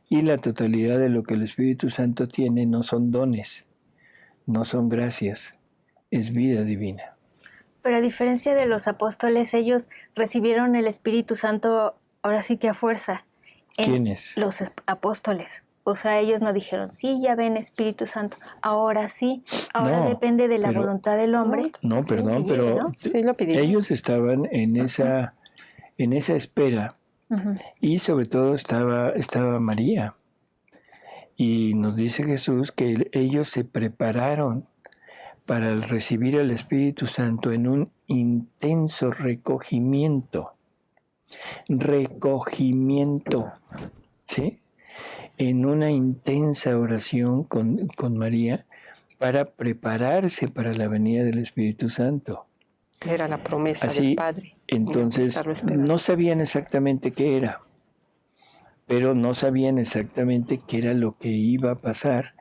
y la totalidad de lo que el Espíritu Santo tiene no son dones, no son gracias, es vida divina. Pero a diferencia de los apóstoles, ellos recibieron el Espíritu Santo ahora sí que a fuerza. ¿Quiénes? Los apóstoles. O sea, ellos no dijeron, sí, ya ven Espíritu Santo, ahora sí, ahora depende de la voluntad del hombre. No, perdón, pero sí lo pidieron. Ellos estaban en esa espera, y sobre todo estaba María. Y nos dice Jesús que ellos se prepararon para recibir el Espíritu Santo en un intenso recogimiento, ¿sí? En una intensa oración con María para prepararse para la venida del Espíritu Santo. Era la promesa del Padre. Entonces, no sabían exactamente qué era, pero no sabían exactamente qué era lo que iba a pasar,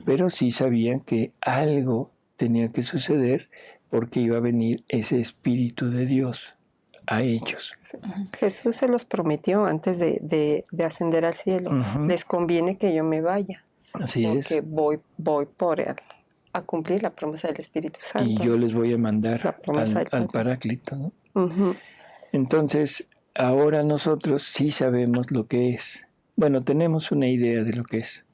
pero sí sabían que algo tenía que suceder porque iba a venir ese Espíritu de Dios a ellos. Jesús se los prometió antes de ascender al cielo. Les conviene que yo me vaya. Así es. Porque voy por él a cumplir la promesa del Espíritu Santo. Y yo les voy a mandar al Paráclito, ¿no? Entonces, ahora nosotros sí sabemos lo que es. Bueno, tenemos una idea de lo que es.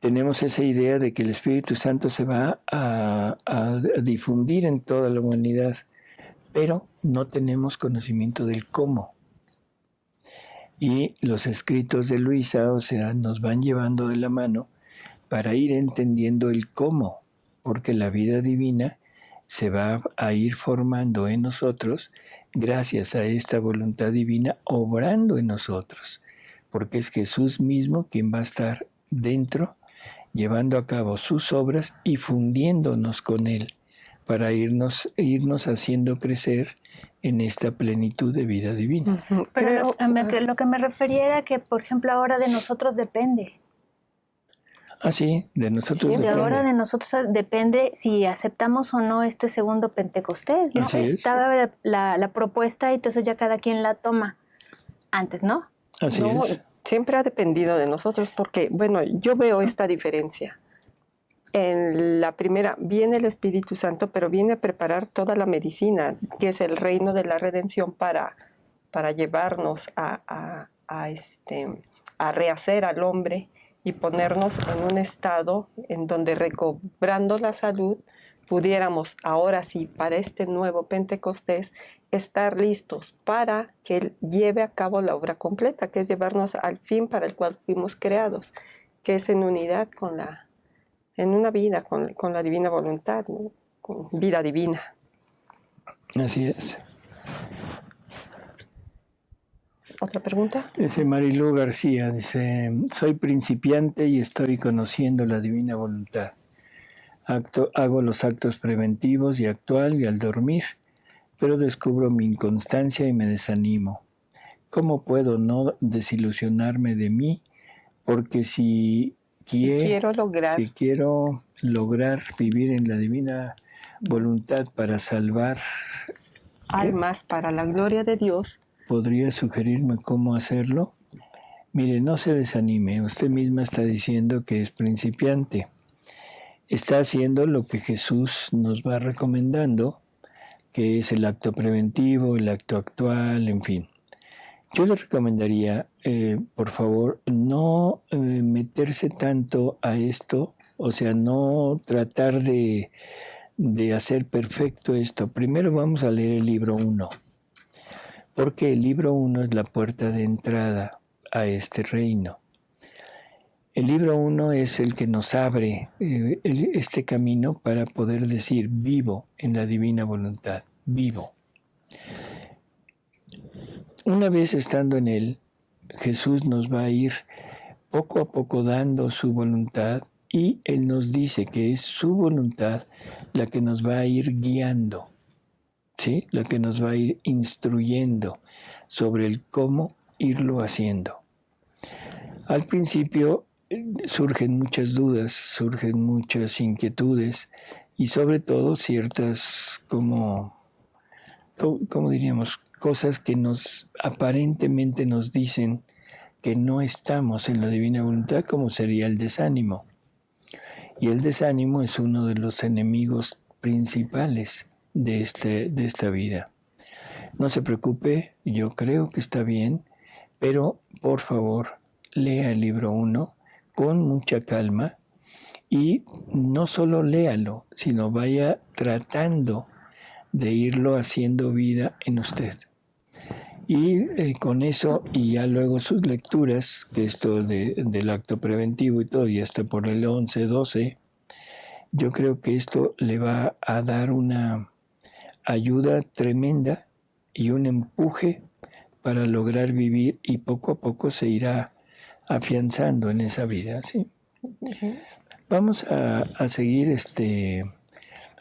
Tenemos esa idea de que el Espíritu Santo se va a difundir en toda la humanidad, pero no tenemos conocimiento del cómo. Y los escritos de Luisa, o sea, nos van llevando de la mano para ir entendiendo el cómo, porque la vida divina se va a ir formando en nosotros gracias a esta voluntad divina obrando en nosotros, porque es Jesús mismo quien va a estar dentro, llevando a cabo sus obras y fundiéndonos con Él para irnos haciendo crecer en esta plenitud de vida divina. Pero lo que me refería era que, por ejemplo, ahora de nosotros depende. Ah, sí, de nosotros depende. Ahora de nosotros depende si aceptamos o no este segundo Pentecostés, ¿no? Así es. Estaba la propuesta y entonces ya cada quien la toma. Antes, ¿no? Así es. Siempre ha dependido de nosotros porque, bueno, yo veo esta diferencia. En la primera viene el Espíritu Santo, pero viene a preparar toda la medicina, que es el reino de la redención para llevarnos a rehacer al hombre y ponernos en un estado en donde, recobrando la salud, pudiéramos ahora sí, para este nuevo Pentecostés, estar listos para que Él lleve a cabo la obra completa, que es llevarnos al fin para el cual fuimos creados, que es en unidad en una vida con la divina voluntad, ¿no? Con vida divina. Así es. ¿Otra pregunta? Dice Marilú García, dice, soy principiante y estoy conociendo la divina voluntad. Hago los actos preventivos y actual y al dormir, pero descubro mi inconstancia y me desanimo. ¿Cómo puedo no desilusionarme de mí? Porque si quiero lograr vivir en la divina voluntad para salvar almas para la gloria de Dios, ¿podría sugerirme cómo hacerlo? Mire, no se desanime. Usted misma está diciendo que es principiante. Está haciendo lo que Jesús nos va recomendando, que es el acto preventivo, el acto actual, en fin. Yo le recomendaría, por favor, no meterse tanto a esto, o sea, no tratar de hacer perfecto esto. Primero vamos a leer el libro 1, porque el libro 1 es la puerta de entrada a este reino. El libro 1 es el que nos abre este camino para poder decir vivo en la divina voluntad, vivo. Una vez estando en él, Jesús nos va a ir poco a poco dando su voluntad y Él nos dice que es su voluntad la que nos va a ir guiando, ¿sí? La que nos va a ir instruyendo sobre el cómo irlo haciendo. Al principio surgen muchas dudas, surgen muchas inquietudes y sobre todo ciertas, como diríamos, cosas que aparentemente nos dicen que no estamos en la divina voluntad, como sería el desánimo. Y el desánimo es uno de los enemigos principales de esta vida. No se preocupe, yo creo que está bien, pero por favor, lea el libro 1 con mucha calma y no solo léalo, sino vaya tratando de irlo haciendo vida en usted. Y con eso, y ya luego sus lecturas, que esto del acto preventivo y todo, ya está por el 11, 12, yo creo que esto le va a dar una ayuda tremenda y un empuje para lograr vivir y poco a poco se irá afianzando en esa vida, ¿sí? Uh-huh. Vamos a seguir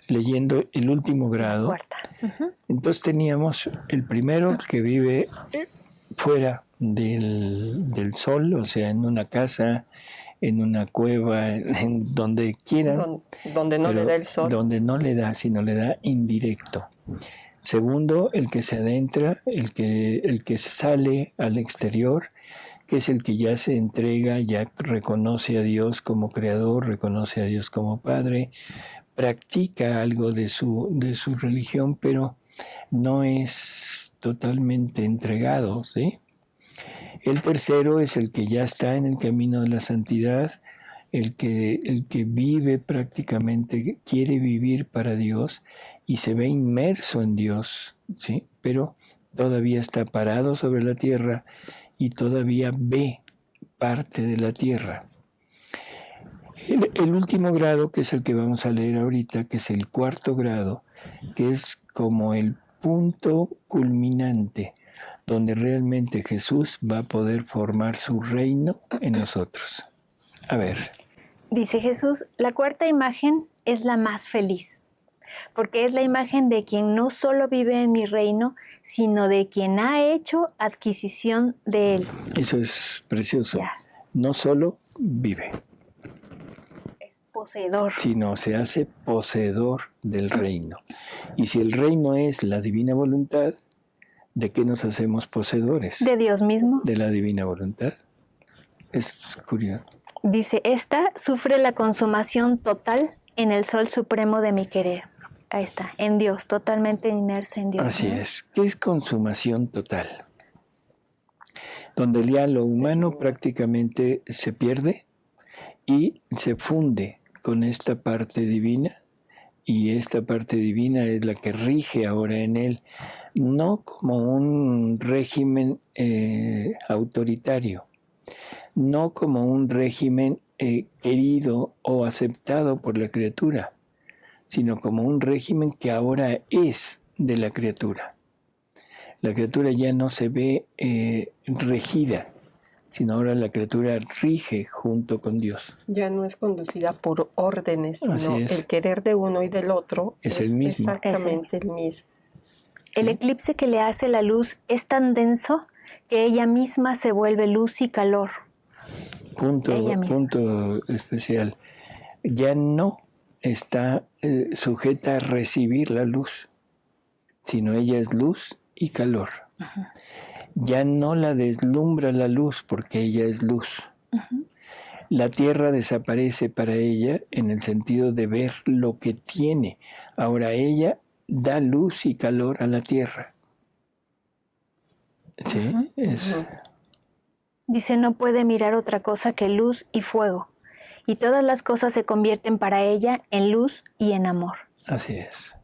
leyendo el último grado. Uh-huh. Entonces teníamos el primero que vive fuera del sol, o sea, en una casa, en una cueva, en donde quieran. Donde no le da el sol. Donde no le da, sino le da indirecto. Segundo, el que se adentra, el que sale al exterior, que es el que ya se entrega, ya reconoce a Dios como creador, reconoce a Dios como Padre, practica algo de su religión, pero no es totalmente entregado, ¿sí? El tercero es el que ya está en el camino de la santidad, el que vive prácticamente, quiere vivir para Dios y se ve inmerso en Dios, ¿sí? Pero todavía está parado sobre la tierra y todavía ve parte de la tierra. El último grado, que es el que vamos a leer ahorita, que es el cuarto grado, que es como el punto culminante, donde realmente Jesús va a poder formar su reino en nosotros. A ver. Dice Jesús, la cuarta imagen es la más feliz, porque es la imagen de quien no solo vive en mi reino, sino de quien ha hecho adquisición de él. Eso es precioso. Ya. No solo vive. Poseedor. Sino se hace poseedor del reino. Y si el reino es la divina voluntad, ¿de qué nos hacemos poseedores? De Dios mismo. De la divina voluntad. Es curioso. Dice, esta sufre la consumación total en el sol supremo de mi querer. Ahí está, en Dios, totalmente inmersa en Dios. Así es. ¿Qué es consumación total? Donde ya lo humano prácticamente se pierde y se funde con esta parte divina, y esta parte divina es la que rige ahora en él, no como un régimen autoritario, no como un régimen querido o aceptado por la criatura, sino como un régimen que ahora es de la criatura. La criatura ya no se ve regida, sino ahora la criatura rige junto con Dios. Ya no es conducida por órdenes, sino el querer de uno y del otro es el mismo. Exactamente el mismo. ¿Sí? El eclipse que le hace la luz es tan denso que ella misma se vuelve luz y calor. Punto especial. Ya no está sujeta a recibir la luz, sino ella es luz y calor. Uh-huh. Ya no la deslumbra la luz porque ella es luz. Uh-huh. La tierra desaparece para ella en el sentido de ver lo que tiene. Ahora ella da luz y calor a la tierra. ¿Sí? Uh-huh. Dice, no puede mirar otra cosa que luz y fuego. Y todas las cosas se convierten para ella en luz y en amor. Así es.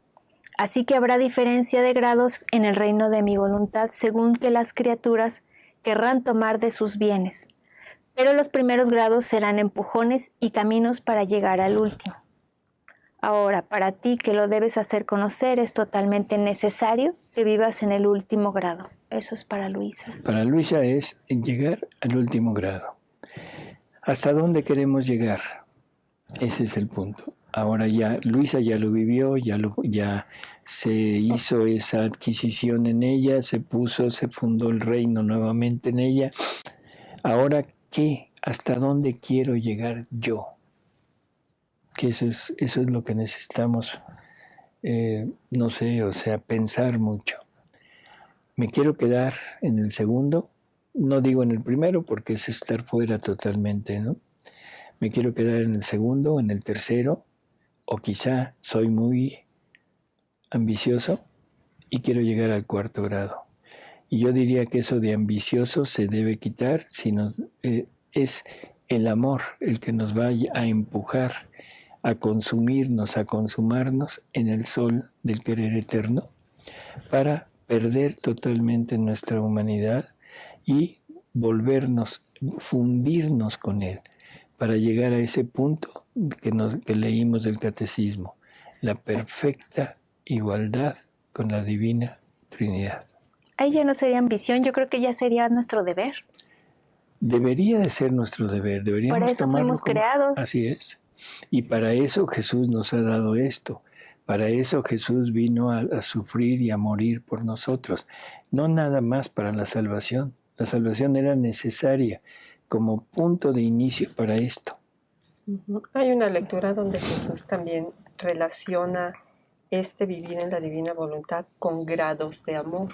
Así que habrá diferencia de grados en el reino de mi voluntad, según que las criaturas querrán tomar de sus bienes. Pero los primeros grados serán empujones y caminos para llegar al último. Ahora, para ti que lo debes hacer conocer, es totalmente necesario que vivas en el último grado. Eso es para Luisa. Para Luisa es llegar al último grado. ¿Hasta dónde queremos llegar? Ese es el punto. Ahora ya, Luisa ya lo vivió, ya se hizo esa adquisición en ella, se fundó el reino nuevamente en ella. Ahora, ¿qué? ¿Hasta dónde quiero llegar yo? Que eso es lo que necesitamos, pensar mucho. ¿Me quiero quedar en el segundo? No digo en el primero porque es estar fuera totalmente, ¿no? Me quiero quedar en el segundo, en el tercero, o quizá soy muy ambicioso y quiero llegar al cuarto grado. Y yo diría que eso de ambicioso se debe quitar, sino es el amor el que nos va a empujar a consumirnos, a consumarnos en el sol del querer eterno, para perder totalmente nuestra humanidad y fundirnos con él, para llegar a ese punto que leímos del catecismo, la perfecta igualdad con la divina Trinidad. Ahí ya no sería ambición, yo creo que ya sería nuestro deber. Debería de ser nuestro deber, deberíamos por eso fuimos creados. Así es. Y para eso Jesús nos ha dado esto. Para eso Jesús vino a sufrir y a morir por nosotros. No nada más para la salvación. La salvación era necesaria como punto de inicio para esto. Hay una lectura donde Jesús también relaciona vivir en la divina voluntad con grados de amor.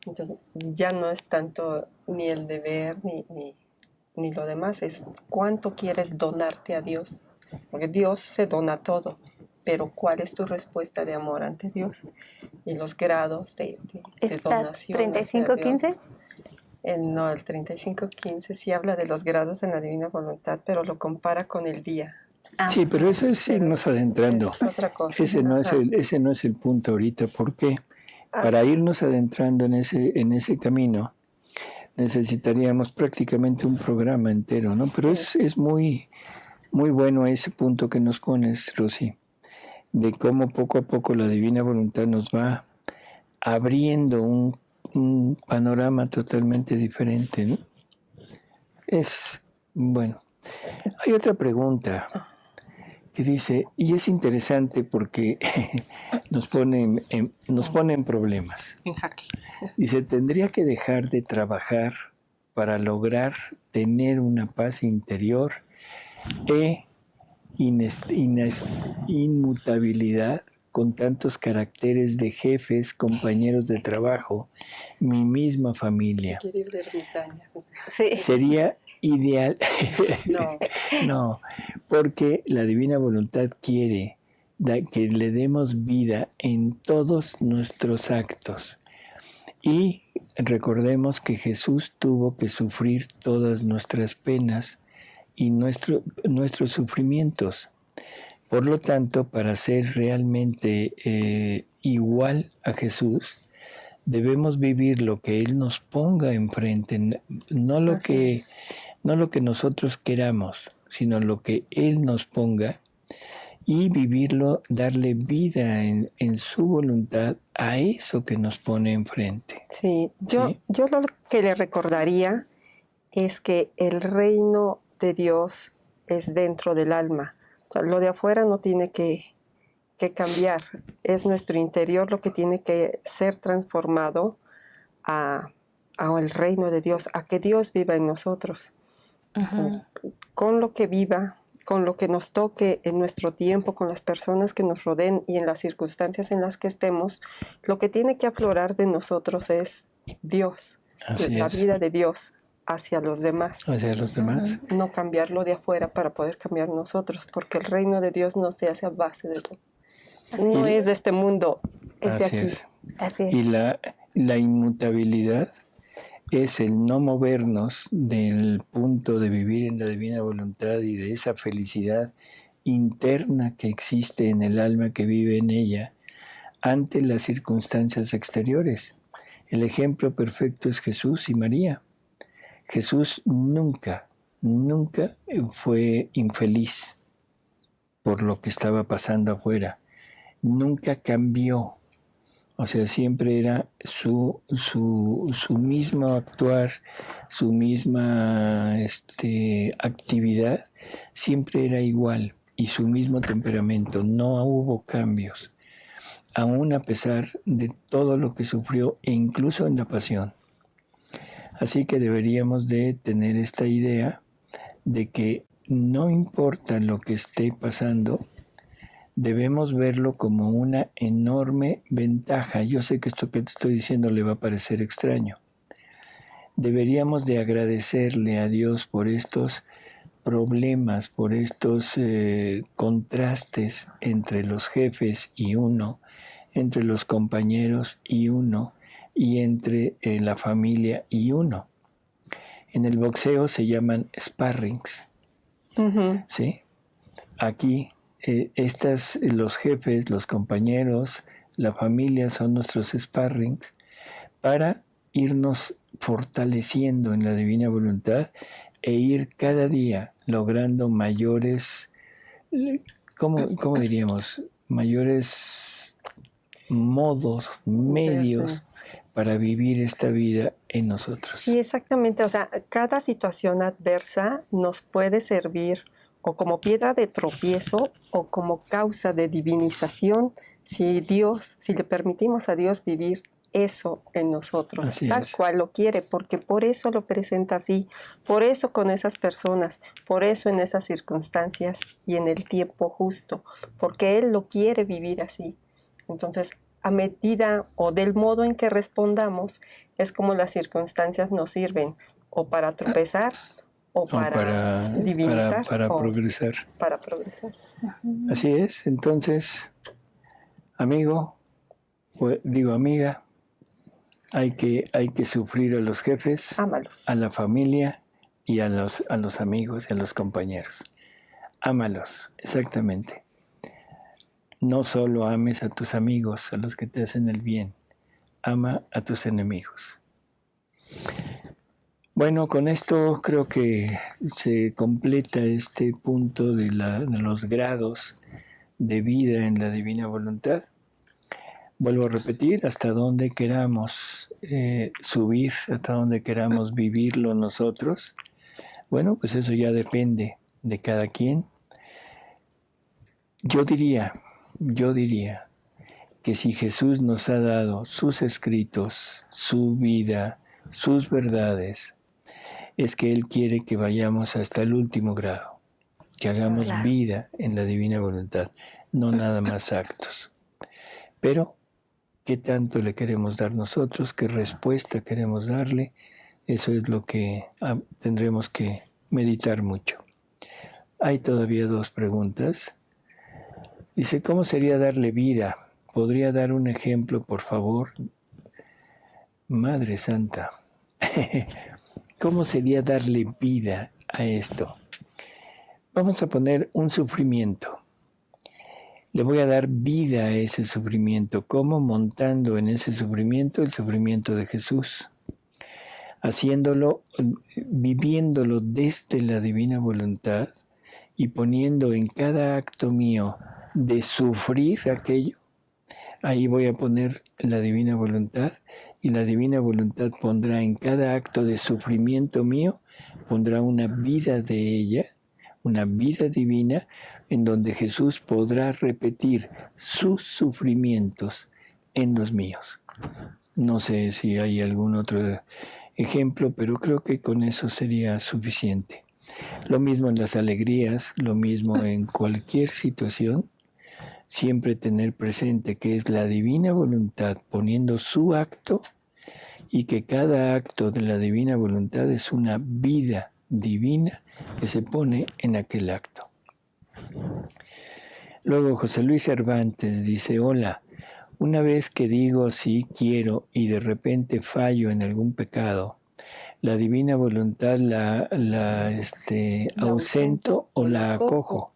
Entonces ya no es tanto ni el deber ni lo demás, es cuánto quieres donarte a Dios. Porque Dios se dona todo, pero ¿cuál es tu respuesta de amor ante Dios? Y los grados de donación. ¿35-15? No, el 35-15 sí habla de los grados en la divina voluntad, pero lo compara con el día. Sí, pero eso es irnos adentrando. Es otra cosa. Ese no es el punto ahorita, porque para irnos adentrando en ese camino necesitaríamos prácticamente un programa entero, ¿no? Pero es muy, muy bueno ese punto que nos pones, Rosy, de cómo poco a poco la divina voluntad nos va abriendo un panorama totalmente diferente, ¿no? Bueno. Hay otra pregunta que dice, y es interesante porque nos pone en problemas. En jaque. Dice, ¿tendría que dejar de trabajar para lograr tener una paz interior e inmutabilidad con tantos caracteres de jefes, compañeros de trabajo, mi misma familia? Quiere ir de ermitaña. Sí. Sería ideal. No. No, porque la divina voluntad quiere que le demos vida en todos nuestros actos. Y recordemos que Jesús tuvo que sufrir todas nuestras penas y nuestros sufrimientos. Por lo tanto, para ser realmente igual a Jesús, debemos vivir lo que Él nos ponga enfrente, no lo que nosotros queramos, sino lo que Él nos ponga, y vivirlo, darle vida en su voluntad a eso que nos pone enfrente. Sí, yo lo que le recordaría es que el reino de Dios es dentro del alma. O sea, lo de afuera no tiene que cambiar. Es nuestro interior lo que tiene que ser transformado a el reino de Dios, a que Dios viva en nosotros. Uh-huh. Con lo que viva, con lo que nos toque en nuestro tiempo, con las personas que nos rodeen y en las circunstancias en las que estemos, lo que tiene que aflorar de nosotros es Dios, la vida de Dios hacia los demás. Hacia los demás. No cambiarlo de afuera para poder cambiar nosotros, porque el reino de Dios no se hace a base de todo. No es de este mundo, es de aquí. Así es. Y la inmutabilidad es el no movernos del punto de vivir en la divina voluntad y de esa felicidad interna que existe en el alma que vive en ella ante las circunstancias exteriores. El ejemplo perfecto es Jesús y María. Jesús nunca fue infeliz por lo que estaba pasando afuera. Nunca cambió. O sea, siempre era su mismo actuar, su misma actividad, siempre era igual, y su mismo temperamento. No hubo cambios, aún a pesar de todo lo que sufrió, e incluso en la pasión. Así que deberíamos de tener esta idea de que no importa lo que esté pasando, debemos verlo como una enorme ventaja. Yo sé que esto que te estoy diciendo le va a parecer extraño. Deberíamos de agradecerle a Dios por estos problemas, por estos contrastes entre los jefes y uno, entre los compañeros y uno, y entre la familia y uno. En el boxeo se llaman sparrings. Uh-huh. ¿Sí? Aquí los jefes, los compañeros, la familia son nuestros sparrings para irnos fortaleciendo en la divina voluntad e ir cada día logrando mayores, ¿cómo diríamos? Mayores modos, medios para vivir esta vida en nosotros. Sí, exactamente. O sea, cada situación adversa nos puede servir o como piedra de tropiezo o como causa de divinización si le permitimos a Dios vivir eso en nosotros, así tal es. Cual lo quiere, porque por eso lo presenta así, por eso con esas personas, por eso en esas circunstancias y en el tiempo justo, porque Él lo quiere vivir así. Entonces, a medida o del modo en que respondamos, es como las circunstancias nos sirven o para tropezar, o para divinizar. Para progresar. Para progresar. Así es. Entonces, amiga, hay que sufrir a los jefes, ámalos, a la familia y a los amigos y a los compañeros. Ámalos, exactamente. No solo ames a tus amigos, a los que te hacen el bien. Ama a tus enemigos. Bueno, con esto creo que se completa este punto de los grados de vida en la divina voluntad. Vuelvo a repetir, hasta donde queramos subir, hasta donde queramos vivirlo nosotros. Bueno, pues eso ya depende de cada quien. Yo diría que si Jesús nos ha dado sus escritos, su vida, sus verdades, es que Él quiere que vayamos hasta el último grado, que hagamos vida en la divina voluntad, no nada más actos. Pero, ¿qué tanto le queremos dar nosotros? ¿Qué respuesta queremos darle? Eso es lo que tendremos que meditar mucho. Hay todavía 2 preguntas. Dice, ¿cómo sería darle vida? ¿Podría dar un ejemplo, por favor? Madre Santa, ¿cómo sería darle vida a esto? Vamos a poner un sufrimiento. Le voy a dar vida a ese sufrimiento. ¿Cómo? Montando en ese sufrimiento el sufrimiento de Jesús. Haciéndolo, viviéndolo desde la divina voluntad y poniendo en cada acto mío de sufrir aquello, ahí voy a poner la divina voluntad, y la divina voluntad pondrá en cada acto de sufrimiento mío, pondrá una vida de ella, una vida divina, en donde Jesús podrá repetir sus sufrimientos en los míos. No sé si hay algún otro ejemplo, pero creo que con eso sería suficiente. Lo mismo en las alegrías, lo mismo en cualquier situación, siempre tener presente que es la divina voluntad poniendo su acto, y que cada acto de la divina voluntad es una vida divina que se pone en aquel acto. Luego José Luis Cervantes dice: hola, una vez que digo sí quiero y de repente fallo en algún pecado, ¿la divina voluntad la ausento o la acojo?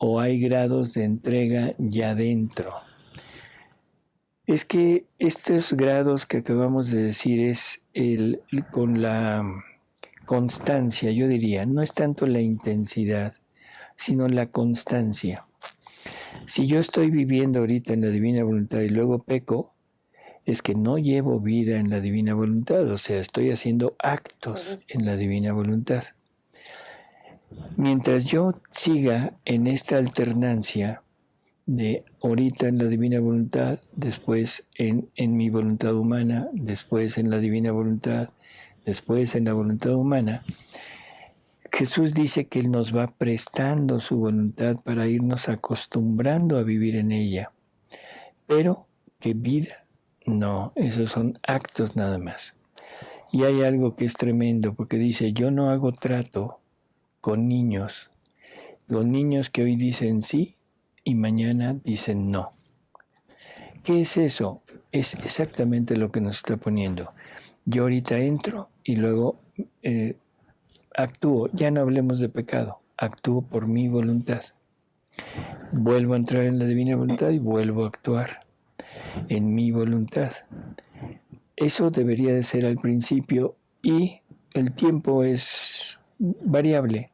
¿O hay grados de entrega ya dentro? Es que estos grados que acabamos de decir es con la constancia, yo diría, no es tanto la intensidad, sino la constancia. Si yo estoy viviendo ahorita en la divina voluntad y luego peco, es que no llevo vida en la divina voluntad, o sea, estoy haciendo actos en la divina voluntad. Mientras yo siga en esta alternancia de ahorita en la divina voluntad, después en mi voluntad humana, después en la divina voluntad, después en la voluntad humana, Jesús dice que Él nos va prestando su voluntad para irnos acostumbrando a vivir en ella. Pero que vida, no, esos son actos nada más. Y hay algo que es tremendo, porque dice: yo no hago trato con niños que hoy dicen sí y mañana dicen no. ¿Qué es eso? Es exactamente lo que nos está poniendo. Yo ahorita entro y luego actúo, ya no hablemos de pecado, actúo por mi voluntad. Vuelvo a entrar en la divina voluntad y vuelvo a actuar en mi voluntad. Eso debería de ser al principio, y el tiempo es variable,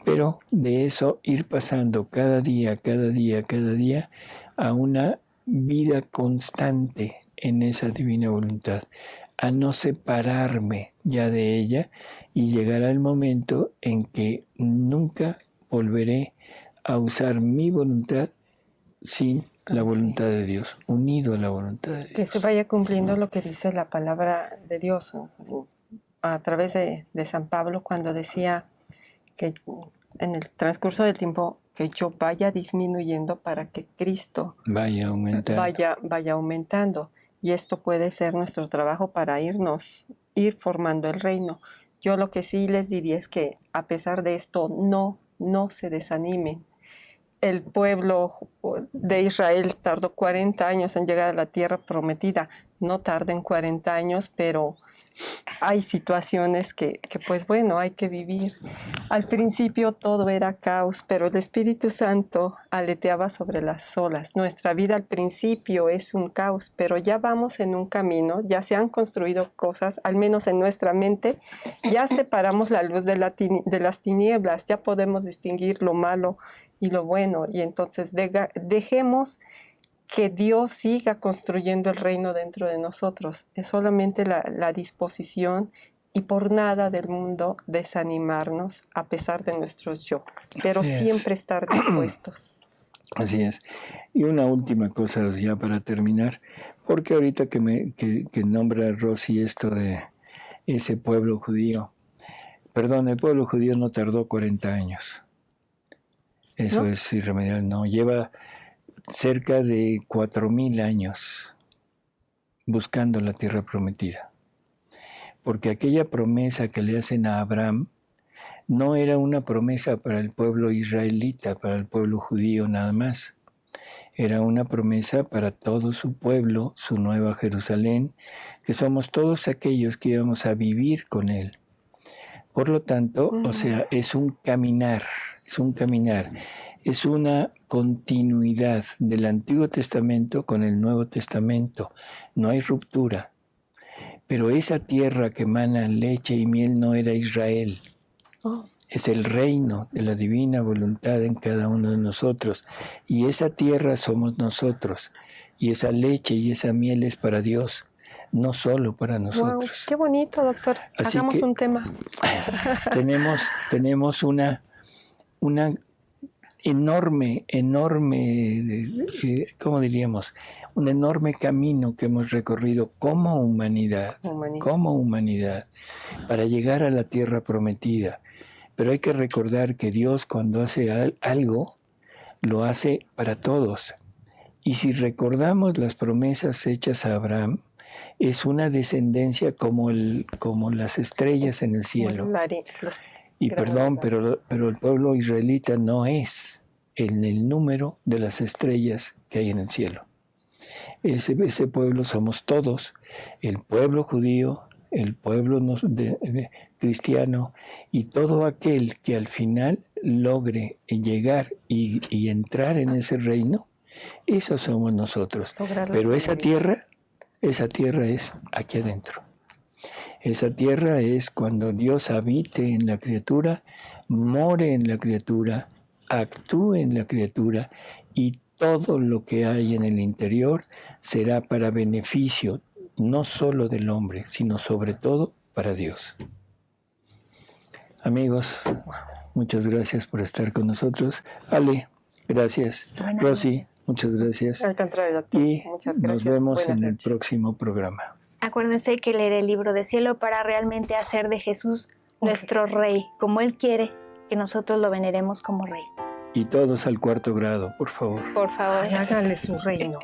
pero de eso ir pasando cada día a una vida constante en esa divina voluntad, a no separarme ya de ella, y llegar al momento en que nunca volveré a usar mi voluntad sin la voluntad de Dios, unido a la voluntad de Dios. Que se vaya cumpliendo lo que dice la palabra de Dios a través de San Pablo, cuando decía que en el transcurso del tiempo que yo vaya disminuyendo para que Cristo vaya aumentando. Y esto puede ser nuestro trabajo para ir formando el reino. Yo lo que sí les diría es que a pesar de esto no se desanimen. El pueblo de Israel tardó 40 años en llegar a la tierra prometida. No tarden 40 años, pero hay situaciones que pues bueno, hay que vivir. Al principio todo era caos, pero el Espíritu Santo aleteaba sobre las olas. Nuestra vida al principio es un caos, pero ya vamos en un camino, ya se han construido cosas, al menos en nuestra mente, ya separamos la luz de las tinieblas, ya podemos distinguir lo malo y lo bueno, y entonces dejemos que Dios siga construyendo el reino dentro de nosotros. Es solamente la disposición, y por nada del mundo desanimarnos a pesar de nuestros yo, pero siempre estar dispuestos. Así es. Y una última cosa ya para terminar, porque ahorita que nombra Rosy esto de ese pueblo judío, el pueblo judío no tardó 40 años. Eso ¿no? Es irremediable, no, lleva cerca de 4,000 años buscando la tierra prometida. Porque aquella promesa que le hacen a Abraham no era una promesa para el pueblo israelita, para el pueblo judío nada más. Era una promesa para todo su pueblo, su nueva Jerusalén, que somos todos aquellos que íbamos a vivir con él. Por lo tanto, o sea, es un caminar, es una continuidad del Antiguo Testamento con el Nuevo Testamento. No hay ruptura. Pero esa tierra que emana leche y miel no era Israel. es el reino de la divina voluntad en cada uno de nosotros. Y esa tierra somos nosotros. Y esa leche y esa miel es para Dios, no solo para nosotros. Wow, qué bonito, doctor. Así Hagamos que un tema. tenemos una enorme, ¿cómo diríamos? Un enorme camino que hemos recorrido como humanidad, para llegar a la tierra prometida. Pero hay que recordar que Dios, cuando hace algo, lo hace para todos. Y si recordamos las promesas hechas a Abraham, es una descendencia como las estrellas en el cielo. Y perdón, pero el pueblo israelita no es en el número de las estrellas que hay en el cielo. Ese pueblo somos todos, el pueblo judío, el pueblo cristiano, y todo aquel que al final logre llegar y entrar en ese reino, eso somos nosotros. Pero esa tierra es aquí adentro. Esa tierra es cuando Dios habite en la criatura, more en la criatura, actúe en la criatura, y todo lo que hay en el interior será para beneficio no solo del hombre, sino sobre todo para Dios. Amigos, muchas gracias por estar con nosotros. Ale, gracias. Rosy, muchas gracias. Al contrario, doctor. Y muchas gracias. Nos vemos en el próximo programa. Acuérdense que leer el libro de cielo para realmente hacer de Jesús nuestro Rey, como Él quiere que nosotros lo veneremos como Rey. Y todos al 4º grado, por favor. Por favor. Hágale su reino.